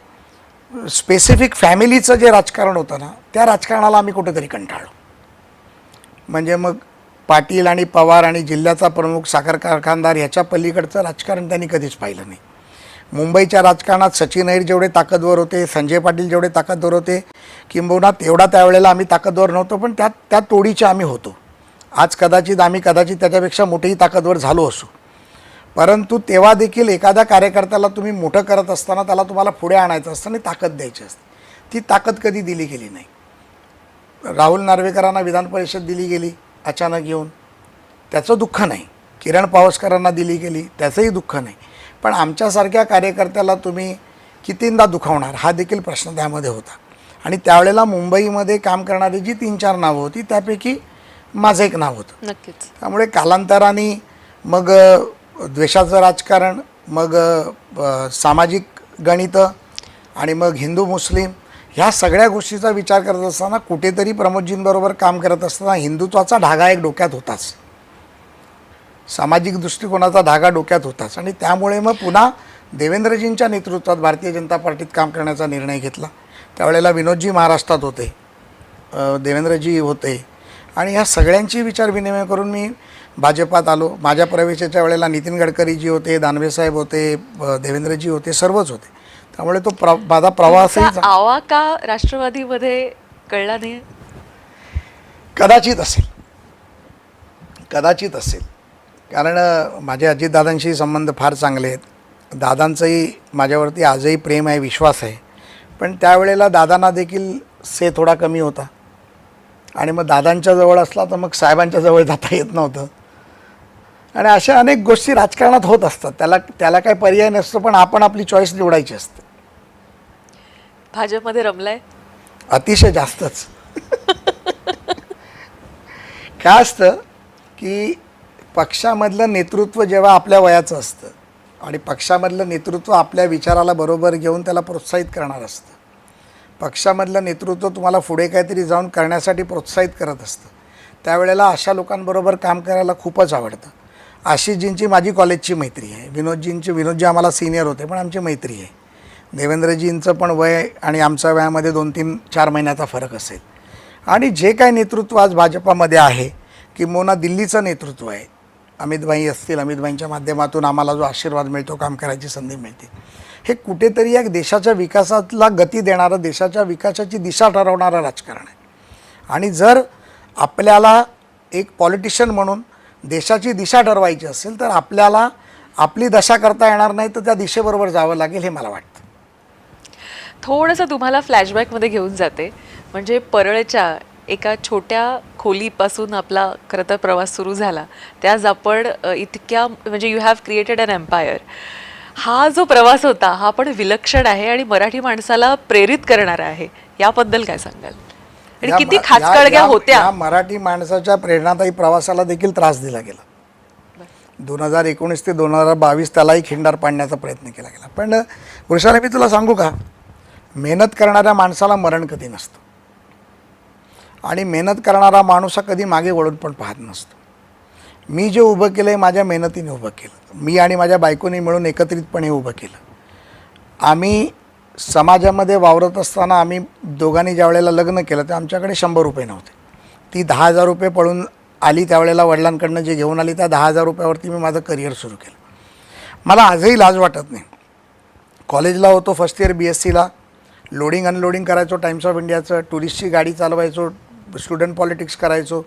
स्पेसिफिक फॅमिलीचं जे राजकारण होतं ना, त्या राजकारणाला आम्ही कुठेतरी कंटाळलो. म्हणजे मग पाटील आणि पवार आणि जिल्ह्याचा प्रमुख, साखर कारखानदार ह्याच्या पलीकडचं राजकारण त्यांनी कधीच पाहिलं नाही. मुंबईच्या राजकारणात सचिन अहिर जेवढे ताकदवर होते, संजय पाटील जेवढे ताकदवर होते, किंबहुना तेवढा त्यावेळेला आम्ही ताकदवर नव्हतो, पण त्या तोडीचे आम्ही होतो. आज आम्ही कदाचित त्याच्यापेक्षा मोठेही ताकदवर झालो असू. परंतु तेव्हा देखील एखाद्या कार्यकर्त्याला तुम्ही मोठं करत असताना त्याला तुम्हाला पुढे आणायचं असतं आणि ताकद द्यायची असते. ती ताकद कधी दिली गेली नाही. राहुल नार्वेकरांना विधान परिषद दिली गेली अचानक येऊन, त्याचं दुःख नाही. किरण पावसकरांना दिली गेली, त्याचंही दुःख नाही. पण आमच्यासारख्या कार्यकर्त्याला तुम्ही कितींदा दुखावणार हा देखील प्रश्न त्यामध्ये होता. आणि त्यावेळेला मुंबईमध्ये काम करणारी जी 3-4 नावं होती त्यापैकी माझं एक नाव होतं. नक्कीच. त्यामुळे कालांतराने मग द्वेषाचं राजकारण, मग सामाजिक गणितं आणि मग हिंदू मुस्लिम ह्या सगळ्या गोष्टीचा विचार करत असताना कुठेतरी प्रमोदजींबरोबर काम करत असताना हिंदुत्वाचा धागा एक डोक्यात होताच, सामाजिक दृष्टिकोनाचा धागा डोक्यात होताच. आणि त्यामुळे मग पुन्हा देवेंद्रजींच्या नेतृत्वात भारतीय जनता पार्टीत काम करण्याचा निर्णय घेतला. त्यावेळेला विनोदजी महाराष्ट्रात होते, देवेंद्रजी होते आणि ह्या सगळ्यांची विचारविनिमय करून मी भाजपात आलो. माझ्या प्रवेशाच्या वेळेला नितीन गडकरीजी होते, दानवेसाहेब होते, देवेंद्रजी होते, सर्वच होते. त्यामुळे तो माझा प्रवासही तुमचा आवा का राष्ट्रवादीमध्ये कळला नाही? कदाचित असेल. कारण माझे अजितदादांशी संबंध फार चांगले आहेत. दादांचंही माझ्यावरती आजही प्रेम आहे, विश्वास आहे. पण त्यावेळेला दादांना देखील थोडा कमी होता आणि मग दादांच्या जवळ असला तर मग साहेबांच्या जवळ जाता येत नव्हतं. आणि अशा अनेक गोष्टी राजकारणात होत असतात. त्याला काही पर्याय नसतो, पण आपण आपली चॉईस निवडायची असते. भाजपमध्ये रमलाय? अतिशय जास्तच. काय असतं की पक्षामधलं नेतृत्व जेव्हा आपल्या वयाचं असतं आणि पक्षामधलं नेतृत्व आपल्या विचाराला बरोबर घेऊन त्याला प्रोत्साहित करणार असतं, पक्षामधलं नेतृत्व तुम्हाला पुढे काहीतरी जाऊन करण्यासाठी प्रोत्साहित करत असतं, त्यावेळेला अशा लोकांबरोबर काम करायला खूपच आवडतं. आशिषजींची माझी कॉलेजची मैत्री आहे. विनोदजी आम्हाला सिनियर होते, पण आमची मैत्री आहे. देवेंद्रजींचं पण वय आणि आमच्या वयामध्ये 2-3-4 महिन्याचा फरक असेल. आणि जे काय नेतृत्व आज भाजपामध्ये आहे, किंबहुना दिल्लीचं नेतृत्व आहे, अमितभाई असतील, अमितभाईंच्या माध्यमातून आम्हाला जो आशीर्वाद मिळतो, काम करायची संधी मिळते, हे कुठेतरी एक देशाच्या विकासाला गती देणारं, देशाच्या विकासाची दिशा ठरवणारं राजकारण आहे. आणि जर आपल्याला एक पॉलिटिशियन म्हणून देशाची दिशा ठरवायची असेल तर आपल्याला आपली दशा करता येणार नाही, तर त्या दिशेबरोबर जावं लागेल हे मला वाटतं. थोडंसं तुम्हाला फ्लॅशबॅकमध्ये घेऊन जाते. म्हणजे परळच्या एका छोट्या खोलीपासून आपला खरं तर प्रवास सुरू झाला. त्याच आपण इतक्या म्हणजे you have created an empire. हा जो प्रवास होता हा पण विलक्षण आहे आणि मराठी माणसाला प्रेरित करणारा आहे. याबद्दल काय सांगाल? आणि किती खाचकळग्या होत्या? या मराठी माणसाच्या प्रेरणादायी प्रवासाला देखील त्रास दिला गेला. 2019 ते 2022 त्यालाही खिंडार पाडण्याचा प्रयत्न केला गेला. पण वृषाली, मी तुला सांगू का, मेहनत करणाऱ्या माणसाला मरण कधी नसतं आणि मेहनत करणारा माणूस हा कधी मागे वळून पण पाहत नसतो. मी जे उभं केलं आहे माझ्या मेहनतीने उभं केलं. मी आणि माझ्या बायकोने मिळून एकत्रितपणे उभं केलं. आम्ही समाजामध्ये वावरत असताना आम्ही दोघांनी ज्या वेळेला लग्न केलं तर आमच्याकडे 100 रुपये नव्हते. ती 10,000 रुपये पळून आली त्यावेळेला, वडिलांकडनं जे घेऊन आली त्या 10,000 रुपयावरती मी माझं करिअर सुरू केलं. मला आजही लाज वाटत नाही. कॉलेजला होतो, फर्स्ट इयर BScला, लोडिंग अनलोडिंग करायचो टाइम्स ऑफ इंडियाचं, टुरिस्टची गाडी चालवायचो, स्टुडंट पॉलिटिक्स करायचो.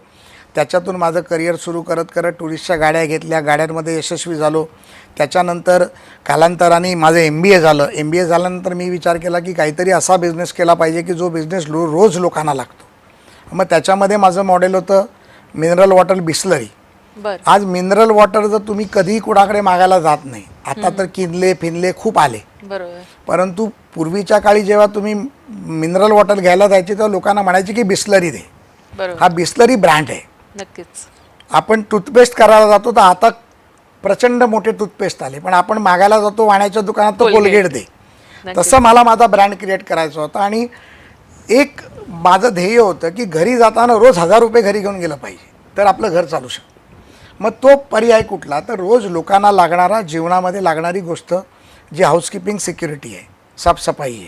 त्याच्यातून माझं करिअर सुरू करत करत टुरिस्टच्या गाड्या घेतल्या, गाड्यांमध्ये यशस्वी झालो. त्याच्यानंतर कालांतराने माझं MBA झालं. MBA झाल्यानंतर मी विचार केला की काहीतरी असा बिझनेस केला पाहिजे की जो बिझनेस रोज लोकांना लागतो. मग त्याच्यामध्ये माझं मॉडेल होतं मिनरल वॉटर बिस्लरी. आज मिनरल वॉटर जर तुम्ही कधीही कुणाकडे मागायला जात नाही. आता तर किनले फिनले खूप आले, बरोबर, परंतु पूर्वीच्या काळी जेव्हा तुम्ही मिनरल वॉटर घ्यायला जायचे तेव्हा लोकांना म्हणायचे की बिस्लरी दे. हा बिस्लरी ब्रँड आहे. नक्कीच. आपण टूथपेस्ट करायला जातो तर आता प्रचंड मोठे टूथपेस्ट आले, पण आपण मागायला जातो वाण्याच्या दुकानात तो कोलगेट दे. तसं मला माझा ब्रँड क्रिएट करायचा होता. आणि एक माझं ध्येय होतं की घरी जाताना रोज 1000 रुपये घरी घेऊन गेलं पाहिजे तर आपलं घर चालू शकतं. मग तो पर्याय कुठला, तर रोज लोकांना लागणारा, जीवनामध्ये लागणारी गोष्ट जी हाऊसकीपिंग सिक्युरिटी आहे, साफसफाई आहे,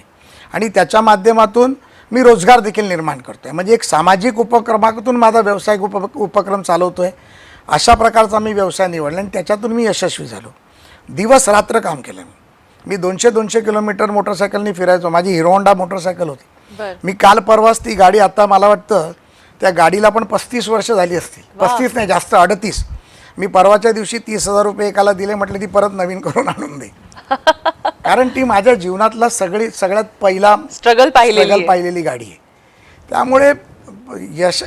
आणि त्याच्या माध्यमातून मी रोजगार देखील निर्माण करतो आहे. म्हणजे एक सामाजिक उपक्रमातून माझा व्यावसायिक उपक्रम चालवतो आहे. अशा प्रकारचा मी व्यवसाय निवडला आणि त्याच्यातून मी यशस्वी झालो. दिवस रात्र काम केलं मी. मी 200 किलोमीटर मोटरसायकलनी फिरायचो. माझी हिरो होंडा मोटरसायकल होती. बर. मी काल परवाच ती गाडी, आता मला वाटतं त्या गाडीला पण 35 वर्ष झाली असतील. 35 नाही, जास्त 38. मी परवाच्या दिवशी 30,000 रुपये एकाला दिले, म्हटलं ती परत नवीन करून आणून दे. कारण ती माझ्या जीवनातला सगळ्यात पहिला स्ट्रगल पाहिलेली गाडी आहे. त्यामुळे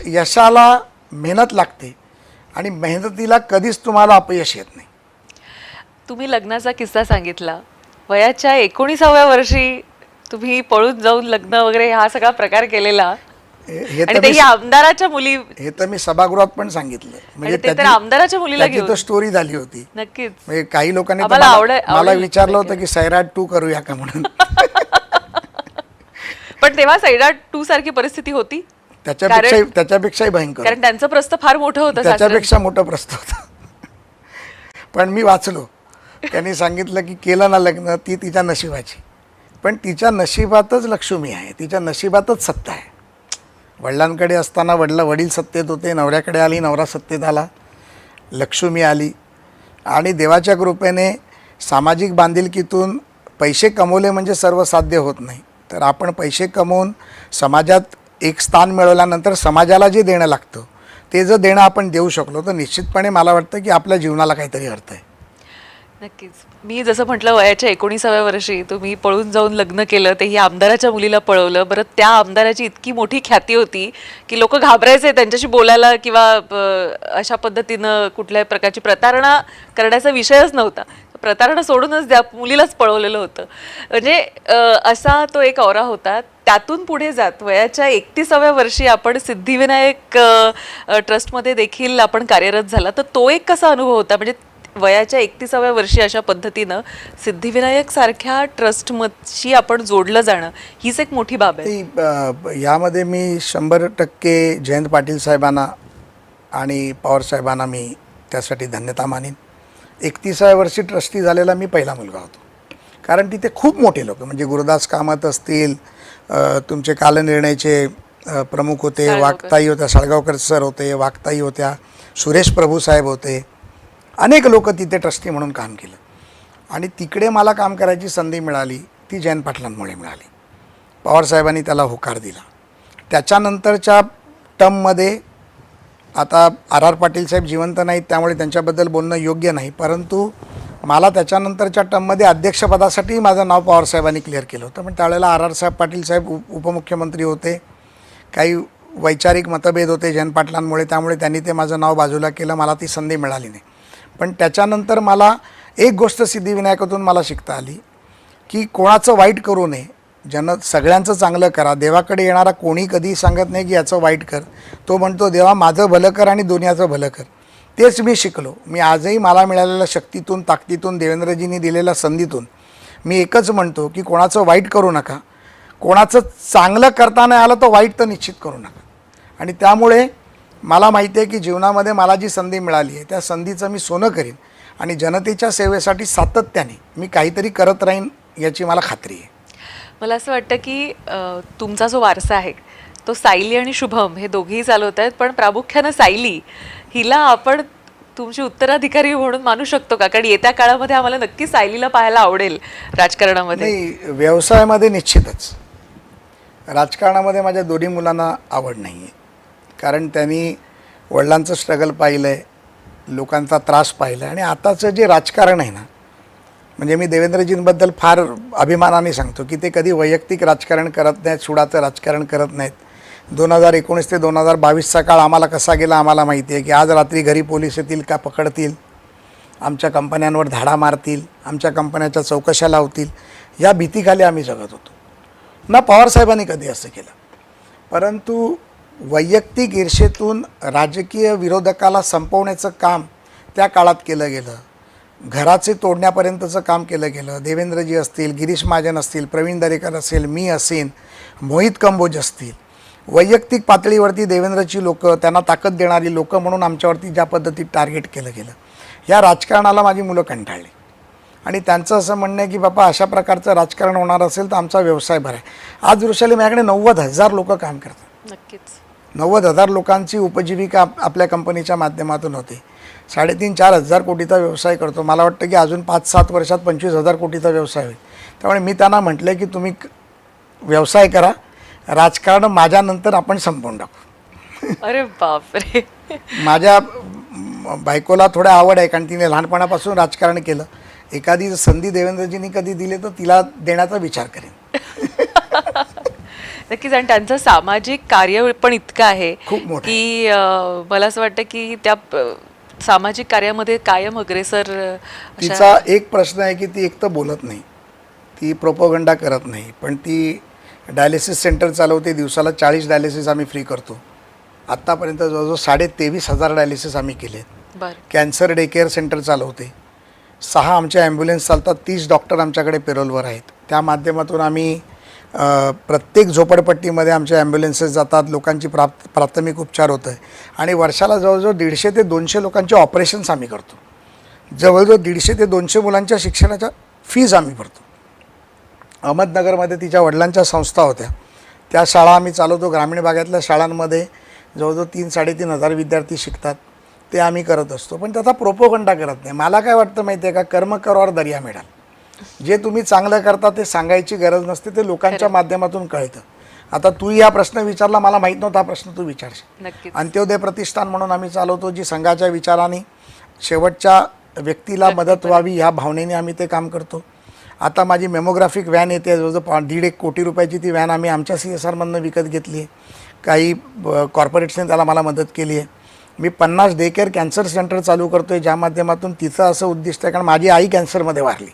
यशाला मेहनत लागते आणि मेहनतीला कधीच तुम्हाला अपयश येत नाही. तुम्ही लग्नाचा किस्सा सांगितला. वयाच्या 19व्या वर्षी तुम्ही पळून जाऊन लग्न वगैरे हा सगळा प्रकार केलेला, हे आणि तर तेही आमदाराच्या मुली. हे तर मी सभागृहात पण सांगितलं. आणि ते तर आमदाराच्या मुलीला घेऊन. स्टोरी झाली होती. नक्कीच. म्हणजे काही लोकांनी तर आम्हाला मला विचारलं होतं की सैराट 2 करूया का म्हणून. पण तेव्हा सैराट 2 सारखी परिस्थिती होती. त्याच्यापेक्षाही भयंकर, कारण त्यांचं प्रस्थ फार मोठं होतं. त्याच्यापेक्षा मोठं प्रस्ताव होतं. पण मी वाचलो, त्यांनी सांगितलं की केलं ना लग्न, ती तिच्या नशिबाची. पण तिच्या नशिबातच लक्ष्मी आहे, तिच्या नशिबातच सत्ता आहे. वडिलांकडे असताना वडील सत्तेत होते, नवऱ्याकडे आली, नवरा सत्तेत आला, लक्ष्मी आली. आणि देवाच्या कृपेने सामाजिक बांधिलकीतून पैसे कमवले म्हणजे सर्व साध्य होत नाही. तर आपण पैसे कमवून समाजात एक स्थान मिळवल्यानंतर समाजाला जे देणं लागतं ते जर देणं आपण देऊ शकलो तर निश्चितपणे मला वाटतं की आपल्या जीवनाला काहीतरी अर्थ आहे. नक्कीच. मी जसं म्हटलं, वयाच्या 19व्या वर्षी तुम्ही पळून जाऊन लग्न केलं, तेही आमदाराच्या मुलीला पळवलं. बरं, त्या आमदाराची इतकी मोठी ख्याती होती की लोक घाबरायचे त्यांच्याशी बोलायला, किंवा अशा पद्धतीनं कुठल्याही प्रकारची प्रतारणा करण्याचा विषयच नव्हता. प्रतारणा सोडूनच द्या, मुलीलाच पळवलेलं होतं. म्हणजे असा तो एक औरा होता. त्यातून पुढे जात वयाच्या 31व्या वर्षी आपण सिद्धिविनायक ट्रस्टमध्ये देखील आपण कार्यरत झाला. तर तो एक कसा अनुभव होता? म्हणजे वयाच्या 31व्या वर्षी अशा पद्धतीनं सिद्धिविनायक सारख्या ट्रस्टशी आपण जोडलं जाणं हीच एक मोठी बाब आहे. यामध्ये मी 100% जयंत पाटील साहेबांना आणि पवार साहेबांना मी त्यासाठी धन्यता मानीन. 31व्या वर्षी ट्रस्टी झालेला मी पहिला मुलगा होतो. कारण तिथे खूप मोठे लोक, म्हणजे गुरुदास कामत असतील, तुमचे कालनिर्णयचे प्रमुख होते, वाघताई होत्या, साळगावकर सर होते, वाघताई होत्या, सुरेश प्रभू साहेब होते, अनेक लोक तिथे ट्रस्टी म्हणून काम केलं. आणि तिकडे मला काम करायची संधी मिळाली ती जयंत पाटलांमुळे मिळाली. पवारसाहेबांनी त्याला होकार दिला. त्याच्यानंतरच्या टर्ममध्ये आता RR पाटील साहेब जिवंत नाहीत, त्यामुळे त्यांच्याबद्दल बोलणं योग्य नाही, परंतु मला त्याच्यानंतरच्या टर्ममध्ये अध्यक्षपदासाठी माझं नाव पवारसाहेबांनी क्लिअर केलं होतं. पण त्यावेळेला RR साहेब पाटील साहेब उपमुख्यमंत्री होते, काही वैचारिक मतभेद होते जयंत पाटलांमुळे, त्यामुळे त्यांनी ते माझं नाव बाजूला केलं, मला ती संधी मिळाली नाही. पण त्याच्यानंतर मला एक गोष्ट सिद्धिविनायकातून मला शिकता आली की कोणाचं वाईट करू नये, सगळ्यांचं चांगलं करा. देवाकडे येणारा कोणी कधी सांगत नाही की याचं वाईट कर, तो म्हणतो देवा माझं भलं कर आणि दुनियाचं भलं कर. तेच मी शिकलो. मी आजही मला मिळालेल्या शक्तीतून, ताकदीतून, देवेंद्रजींनी दिलेल्या संधीतून मी एकच म्हणतो की कोणाचं वाईट करू नका, कोणाचं चांगलं करता नाही आलं तर वाईट तर निश्चित करू नका. आणि त्यामुळे मला माहिती आहे की जीवनामध्ये मला जी संधी मिळाली आहे त्या संधीचं मी सोनं करीन आणि जनतेच्या सेवेसाठी सातत्याने मी काहीतरी करत राहीन याची मला खात्री आहे. मला असं वाटतं की तुमचा जो वारसा आहे तो सायली आणि शुभम हे दोघेही चालवत आहेत, पण प्रामुख्यानं सायली हिला आपण तुमची उत्तराधिकारी म्हणून मानू शकतो का? कारण येत्या काळामध्ये आम्हाला नक्की सायलीला पाहायला आवडेल राजकारणामध्ये. नाही, व्यवसायामध्ये निश्चितच. राजकारणामध्ये माझ्या दोन्ही मुलांना आवड नाही आहे, कारण त्यांनी वडिलांचं स्ट्रगल पाहिलं आहे, लोकांचा त्रास पाहिला आहे. आणि आताचं जे राजकारण आहे ना, म्हणजे मी देवेंद्रजींबद्दल फार अभिमानाने सांगतो की ते कधी वैयक्तिक राजकारण करत नाहीत, सुडाचं राजकारण करत नाहीत. 2019 ते 2022चा काळ आम्हाला कसा गेला आम्हाला माहिती आहे की आज रात्री घरी पोलीस येतील का पकडतील, आमच्या कंपन्यांवर धाडा मारतील, आमच्या कंपन्याच्या चौकशा लावतील, या भीतीखाली आम्ही जगत होतो ना. पवारसाहेबांनी कधी असं केलं. परंतु वैयक्तिक ईर्षेतून राजकीय विरोधकाला संपवण्याचं काम त्या काळात केलं गेलं. घराचे तोडण्यापर्यंतचं काम केलं गेलं. देवेंद्रजी असतील, गिरीश महाजन असतील, प्रवीण दरेकर असेल, मी असेन, मोहित कंबोज असतील, वैयक्तिक पातळीवरती देवेंद्रची लोकं, त्यांना ताकद देणारी लोकं म्हणून आमच्यावरती ज्या पद्धतीत टार्गेट केलं गेलं, या राजकारणाला माझी मुलं कंटाळली. आणि त्यांचं असं म्हणणं आहे की बाबा अशा प्रकारचं राजकारण होणार असेल तर आमचा व्यवसाय बरा आहे. आज वृषाली माझ्याकडे 90,000 लोक काम करतात. नक्कीच 90,000 लोकांची उपजीविका आपल्या कंपनीच्या माध्यमातून होते. 3,500-4,000 हजार कोटीचा व्यवसाय करतो. मला वाटतं की अजून 5-7 वर्षात 25,000 कोटीचा व्यवसाय होईल. त्यामुळे मी त्यांना म्हटलं की तुम्ही व्यवसाय करा, राजकारण माझ्यानंतर आपण संपवून टाकू. अरे बापरे. माझ्या बायकोला थोडं आवड आहे, कारण तिने लहानपणापासून राजकारण केलं. एखादी संधी देवेंद्रजींनी कधी दिली तर तिला देण्याचा विचार करेन. नक्कीच. आणि त्यांचं सामाजिक कार्य पण इतकं आहे खूप मोठं की मला असं वाटतं की त्या सामाजिक कार्यामध्ये कायम अग्रेसर तिचा एक प्रश्न आहे की ती एक तर बोलत नाही, ती प्रोपोगंडा करत नाही, पण ती डायलिसिस सेंटर चालवते. दिवसाला 40 डायलिसिस आम्ही फ्री करतो. आत्तापर्यंत जवळजवळ 23,500 डायलिसिस आम्ही केले. बरं. कॅन्सर डे केअर सेंटर चालवते. 6 आमच्या ॲम्ब्युलन्स चालतात. 30 डॉक्टर आमच्याकडे पेरोलवर आहेत. त्या माध्यमातून आम्ही प्रत्येक झोपडपट्टीमध्ये आमच्या ॲम्ब्युलन्सेस जातात. लोकांची प्राथमिक उपचार होतं आहे. आणि वर्षाला जवळजवळ 150 ते 200 लोकांचे ऑपरेशन्स आम्ही करतो. जवळजवळ 150 ते 200 मुलांच्या शिक्षणाच्या फीज आम्ही भरतो. अहमदनगरमध्ये तिच्या वडिलांच्या संस्था होत्या, त्या शाळा आम्ही चालवतो. ग्रामीण भागातल्या शाळांमध्ये जवळजवळ 3-3.5 हजार विद्यार्थी शिकतात. ते आम्ही करत असतो, पण त्याचा प्रोपोगंडा करत नाही. मला काय वाटतं माहिती आहे का, कर्म करोवर दर्या मिळाल. जे तुम्ही चांगलं करता ते सांगायची गरज नसते, ते लोकांच्या माध्यमातून कळतं. आता तू या प्रश्न विचारला, मला माहीत नव्हता हा प्रश्न तू विचारशील. नक्कीच. अंत्योदय प्रतिष्ठान म्हणून आम्ही चालवतो, जी संघाच्या विचाराने शेवटच्या व्यक्तीला मदत व्हावी ह्या भावनेने आम्ही ते काम करतो. आता माझी मेमोग्राफिक व्हॅन येते, जवळजवळ 1.5 कोटी रुपयाची ती व्हॅन आम्ही आमच्या CSRमधनं विकत घेतली आहे. काही कॉर्पोरेट्सने त्याला मला मदत केली आहे. मी 50 डे केअर कॅन्सर सेंटर चालू करतो आहे, ज्या माध्यमातून तिचं असं उद्दिष्ट आहे, कारण माझी आई कॅन्सरमध्ये वारली.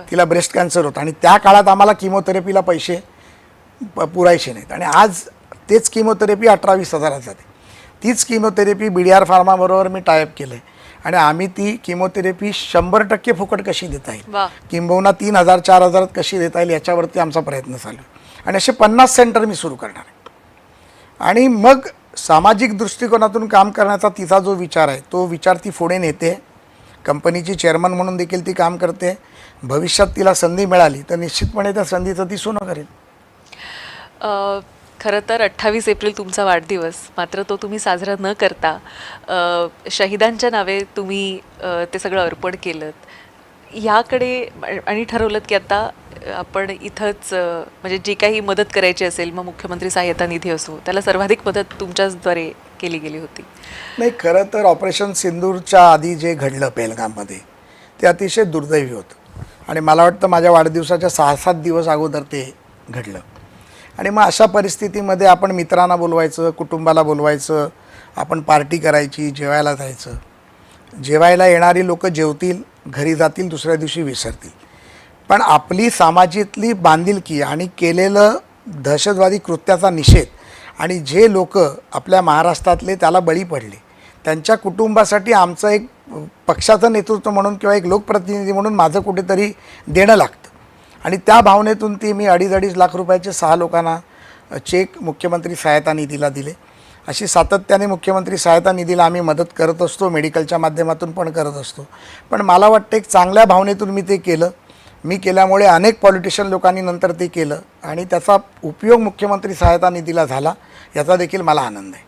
तिला ब्रेस्ट कॅन्सर होतं आणि त्या काळात आम्हाला किमोथेरपीला पैसे पुरायचे नाहीत. आणि आज तेच किमोथेरपी 18-20 हजारात जाते. तीच किमोथेरपी BDR फार्माबरोबर मी टायअप केलं आहे आणि आम्ही ती किमोथेरपी 100% फुकट कशी देता येईल, किंबहुना 3,000-4,000 कशी देता येईल याच्यावरती आमचा प्रयत्न चालू आहे. आणि असे 50 सेंटर मी सुरू करणार आहे. आणि मग सामाजिक दृष्टिकोनातून काम करण्याचा तिचा जो विचार आहे, तो विचार ती पुढे नेते. कंपनीची चेअरमन म्हणून देखील ती काम करते. भविष्यात तिला संधी मिळाली तर निश्चितपणे त्या संधीचं ती सोनं करेल. खरं तर 28 एप्रिल तुमचा वाढदिवस, मात्र तो तुम्ही साजरा न करता शहीदांच्या नावे तुम्ही ते सगळं अर्पण केलं. ह्याकडे आणि ठरवलं की आता आपण इथंच म्हणजे जी काही मदत करायची असेल, मग मुख्यमंत्री सहाय्यता निधी असो, त्याला सर्वाधिक मदत तुमच्याचद्वारे केली गेली होती. नाही, खरं तर ऑपरेशन सिंदूरच्या आधी जे घडलं पेहलगाममध्ये ते अतिशय दुर्दैवी होतं. आणि मला वाटतं माझ्या वाढदिवसाच्या 6-7 दिवस अगोदर ते घडलं. आणि मग अशा परिस्थितीमध्ये आपण मित्रांना बोलवायचं, कुटुंबाला बोलवायचं, आपण पार्टी करायची, जेवायला जायचं. जेवायला येणारी लोकं जेवतील, घरी जातील, दुसऱ्या दिवशी विसरतील. पण आपली समाजातली बांधिलकी आणि केलेलं दहशतवादी कृत्याचा निषेध आणि जे लोक आपल्या महाराष्ट्रातले त्याला बळी पडले, त्यांच्या कुटुंबासाठी आमचं एक पक्षाचं नेतृत्व म्हणून किंवा एक लोकप्रतिनिधी म्हणून माझं कुठेतरी देणं लागतं. आणि त्या भावनेतून ती मी 2.5 लाख रुपयाचे 6 लोकांना चेक मुख्यमंत्री सहायता निधीला दिले. अशी सातत्याने मुख्यमंत्री सहायता निधीला आम्ही मदत करत असतो, मेडिकलच्या माध्यमातून पण करत असतो. पण मला वाटतं एक चांगल्या भावनेतून मी ते केलं. मी केल्यामुळे अनेक पॉलिटिशियन लोकांनी नंतर ते केलं आणि त्याचा उपयोग मुख्यमंत्री सहायता निधीला झाला, याचा देखील मला आनंद आहे.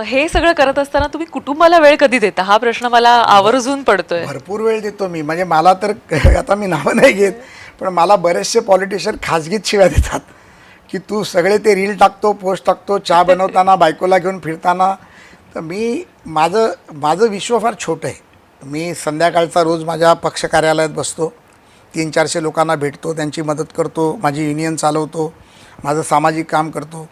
हे सगळं करत असताना तुम्ही कुटुंबाला वेळ कधी देता, हा प्रश्न मला आवर्जून पडतोय. भरपूर वेळ देतो मी. म्हणजे मला तर आता मी नावं नाही घेत, पण मला बरेचसे पॉलिटिशियन खाजगीत शिव्या देतात की तू सगळे ते रील टाकतो, पोस्ट टाकतो, चहा बनवताना, बायकोला घेऊन फिरताना. तर माझं विश्व फार छोटं आहे. मी संध्याकाळचा रोज माझ्या पक्ष कार्यालयात बसतो, 300-400 लोकांना भेटतो, त्यांची मदत करतो, माझी युनियन चालवतो, माझं सामाजिक काम करतो.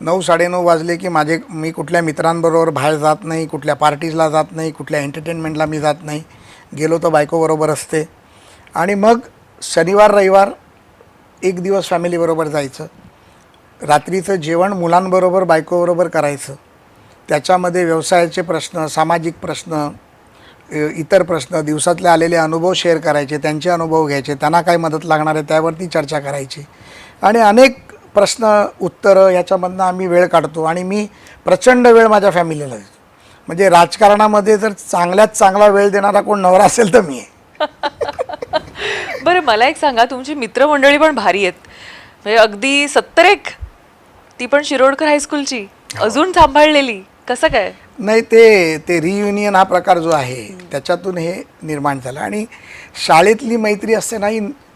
9-9:30 वाजले की मी कुठल्या मित्रांबरोबर बाहेर जात नाही, कुठल्या पार्टीजला जात नाही, कुठल्या एंटरटेनमेंटला मी जात नाही. गेलो तर बायकोबरोबर असते. आणि मग शनिवार रविवार एक दिवस फॅमिलीबरोबर जायचं. रात्रीचं जेवण मुलांबरोबर बायकोबरोबर करायचं. त्याच्यामध्ये व्यवसायाचे प्रश्न, सामाजिक प्रश्न, इतर प्रश्न, दिवसातले आलेले अनुभव शेअर करायचे, त्यांचे अनुभव घ्यायचे, त्यांना काय मदत लागणार आहे त्यावरती चर्चा करायची. आणि अनेक प्रश्न उत्तरं याच्यामधनं आम्ही वेळ काढतो. आणि मी प्रचंड वेळ माझ्या फॅमिलीला देतो. म्हणजे राजकारणामध्ये जर चांगल्यात चांगला वेळ देणारा कोण नवरा असेल तर मी आहे. बरं, मला एक सांगा, तुमची मित्रमंडळी पण भारी आहेत. म्हणजे अगदी 70 ती पण शिरोडकर हायस्कूलची अजून सांभाळलेली. कसं काय? नाही, ते रियुनियन हा प्रकार जो आहे त्याच्यातून हे निर्माण झालं. आणि शाळेतली मैत्री असते ना,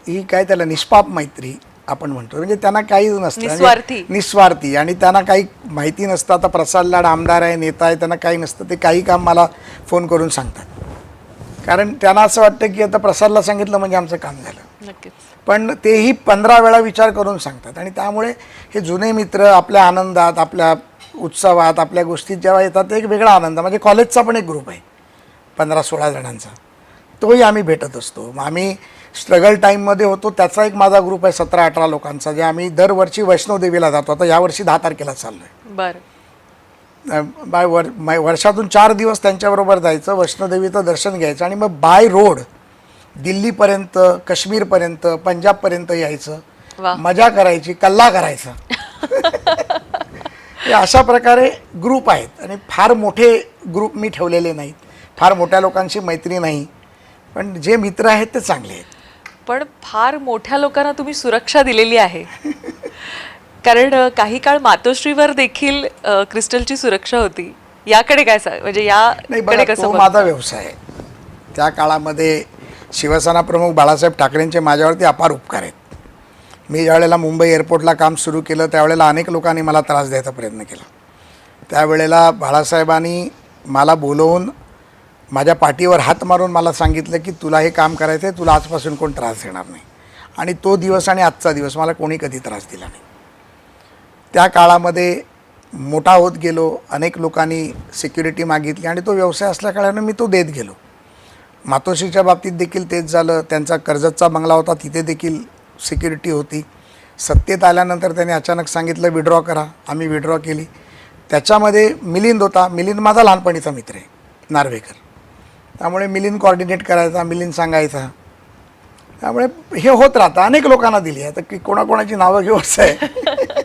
ही काय त्याला निष्पाप मैत्री आपण म्हणतो. म्हणजे त्यांना काहीच नसतं, निस्वार्थी. निस्वार्थी. आणि त्यांना काही माहिती नसतं. आता प्रसाद लाड आमदार आहे, नेता आहे, त्यांना काही नसतं. ते काही काम मला फोन करून सांगतात, कारण त्यांना असं वाटतं की आता प्रसादला सांगितलं म्हणजे आमचं काम झालं. नक्कीच. पण तेही 15 वेळा विचार करून सांगतात. आणि त्यामुळे हे जुने मित्र आपल्या आनंदात, आपल्या उत्सवात, आपल्या गोष्टीत जेव्हा येतात ते एक वेगळा आनंद. म्हणजे कॉलेजचा पण एक ग्रुप आहे 15-16 जणांचा, तोही आम्ही भेटत असतो. मग आम्ही स्ट्रगल टाईममध्ये होतो, त्याचा एक माझा ग्रुप आहे 17-18 लोकांचा, जे आम्ही दरवर्षी वैष्णोदेवीला जातो. आता यावर्षी 10 तारखेला चाललो आहे. बरं. वर्षातून 4 दिवस त्यांच्याबरोबर जायचं, वैष्णोदेवीचं दर्शन घ्यायचं, आणि मग बाय रोड दिल्लीपर्यंत, काश्मीरपर्यंत, पंजाबपर्यंत यायचं, वा. मजा करायची, कल्ला करायचा. हे अशा प्रकारे ग्रुप आहेत. आणि फार मोठे ग्रुप मी ठेवलेले नाहीत, फार मोठ्या लोकांशी मैत्री नाही, पण जे मित्र आहेत ते चांगले आहेत. पण फार मोठ्या लोकांना तुम्ही सुरक्षा दिलेली आहे. कारण काही काळ मातोश्रीवर देखील क्रिस्टलची सुरक्षा होती. याकडे काय म्हणजे नाही बघा, याकडे कसं तो माझा व्यवसाय आहे. त्या काळामध्ये शिवसेना प्रमुख बाळासाहेब ठाकरेंचे माझ्यावरती अपार उपकार आहेत. मी ज्यावेळेला मुंबई एअरपोर्टला काम सुरू केलं त्यावेळेला अनेक लोकांनी मला त्रास द्यायचा प्रयत्न केला. त्यावेळेला बाळासाहेबांनी मला बोलवून माझ्या पाठीवर हात मारून मला सांगितलं की तुला हे काम करायचं आहे, तुला आजपासून कोण त्रास देणार नाही. आणि तो दिवस आणि आजचा दिवस मला कोणी कधी त्रास दिला नाही. त्या काळामध्ये मोठा होत गेलो, अनेक लोकांनी सिक्युरिटी मागितली, आणि तो व्यवसाय असल्याकारणाने मी तो देत गेलो. मातोश्रीच्या बाबतीत देखील तेच झालं. त्यांचा कर्जतचा बंगला होता, तिथे देखील सिक्युरिटी होती. सत्तेत आल्यानंतर त्यांनी अचानक सांगितलं विड्रॉ करा, आम्ही विड्रॉ केली. त्याच्यामध्ये मिलिंद होता. मिलिंद माझा लहानपणीचा मित्र आहे, नार्वेकर. त्यामुळे मिलिंद कॉर्डिनेट करायचा, मिलिंद सांगायचा. त्यामुळे हे होत राहतं. अनेक लोकांना दिली. आता की कोणाकोणाची नावं घेऊ असं आहे.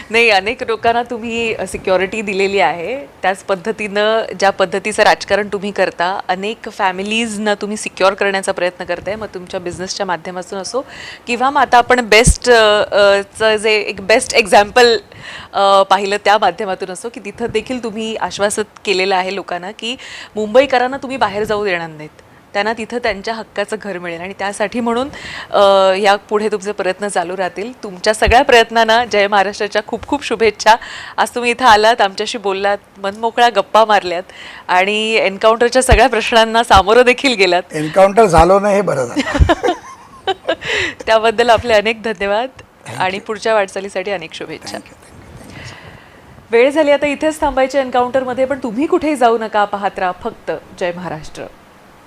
नाही, अनेक लोकांना तुम्ही सिक्युरिटी दिलेली आहे. त्याच पद्धतीनं ज्या पद्धतीचं राजकारण तुम्ही करता, अनेक फॅमिलीजना तुम्ही सिक्युअर करण्याचा प्रयत्न करताय, मग तुमच्या बिझनेसच्या माध्यमातून असो किंवा मग आता आपण बेस्टचं जे एक बेस्ट एक्झाम्पल पाहिलं त्या माध्यमातून असो, की तिथं देखील तुम्ही आश्वासित केलेलं आहे लोकांना की मुंबईकरांना तुम्ही बाहेर जाऊ देणार नाहीत, त्यांना तिथं त्यांच्या हक्काचं घर मिळेल. आणि त्यासाठी म्हणून या पुढे तुमचे प्रयत्न चालू राहतील. तुमच्या सगळ्या प्रयत्नांना जय महाराष्ट्राच्या खूप खूप शुभेच्छा. आज तुम्ही इथं आलात, आमच्याशी बोललात, मनमोकळ्या गप्पा मारल्यात आणि एन्काउंटरच्या सगळ्या प्रश्नांना सामोरं देखील गेलात. एन्काउंटर झालो नाही हे बरं झालं. त्याबद्दल आपले अनेक धन्यवाद आणि पुढच्या वाटचालीसाठी अनेक शुभेच्छा. वेळ झाली आता इथेच थांबायचे एन्काउंटरमध्ये, पण तुम्ही कुठेही जाऊ नका. पाहत राहा फक्त जय महाराष्ट्र.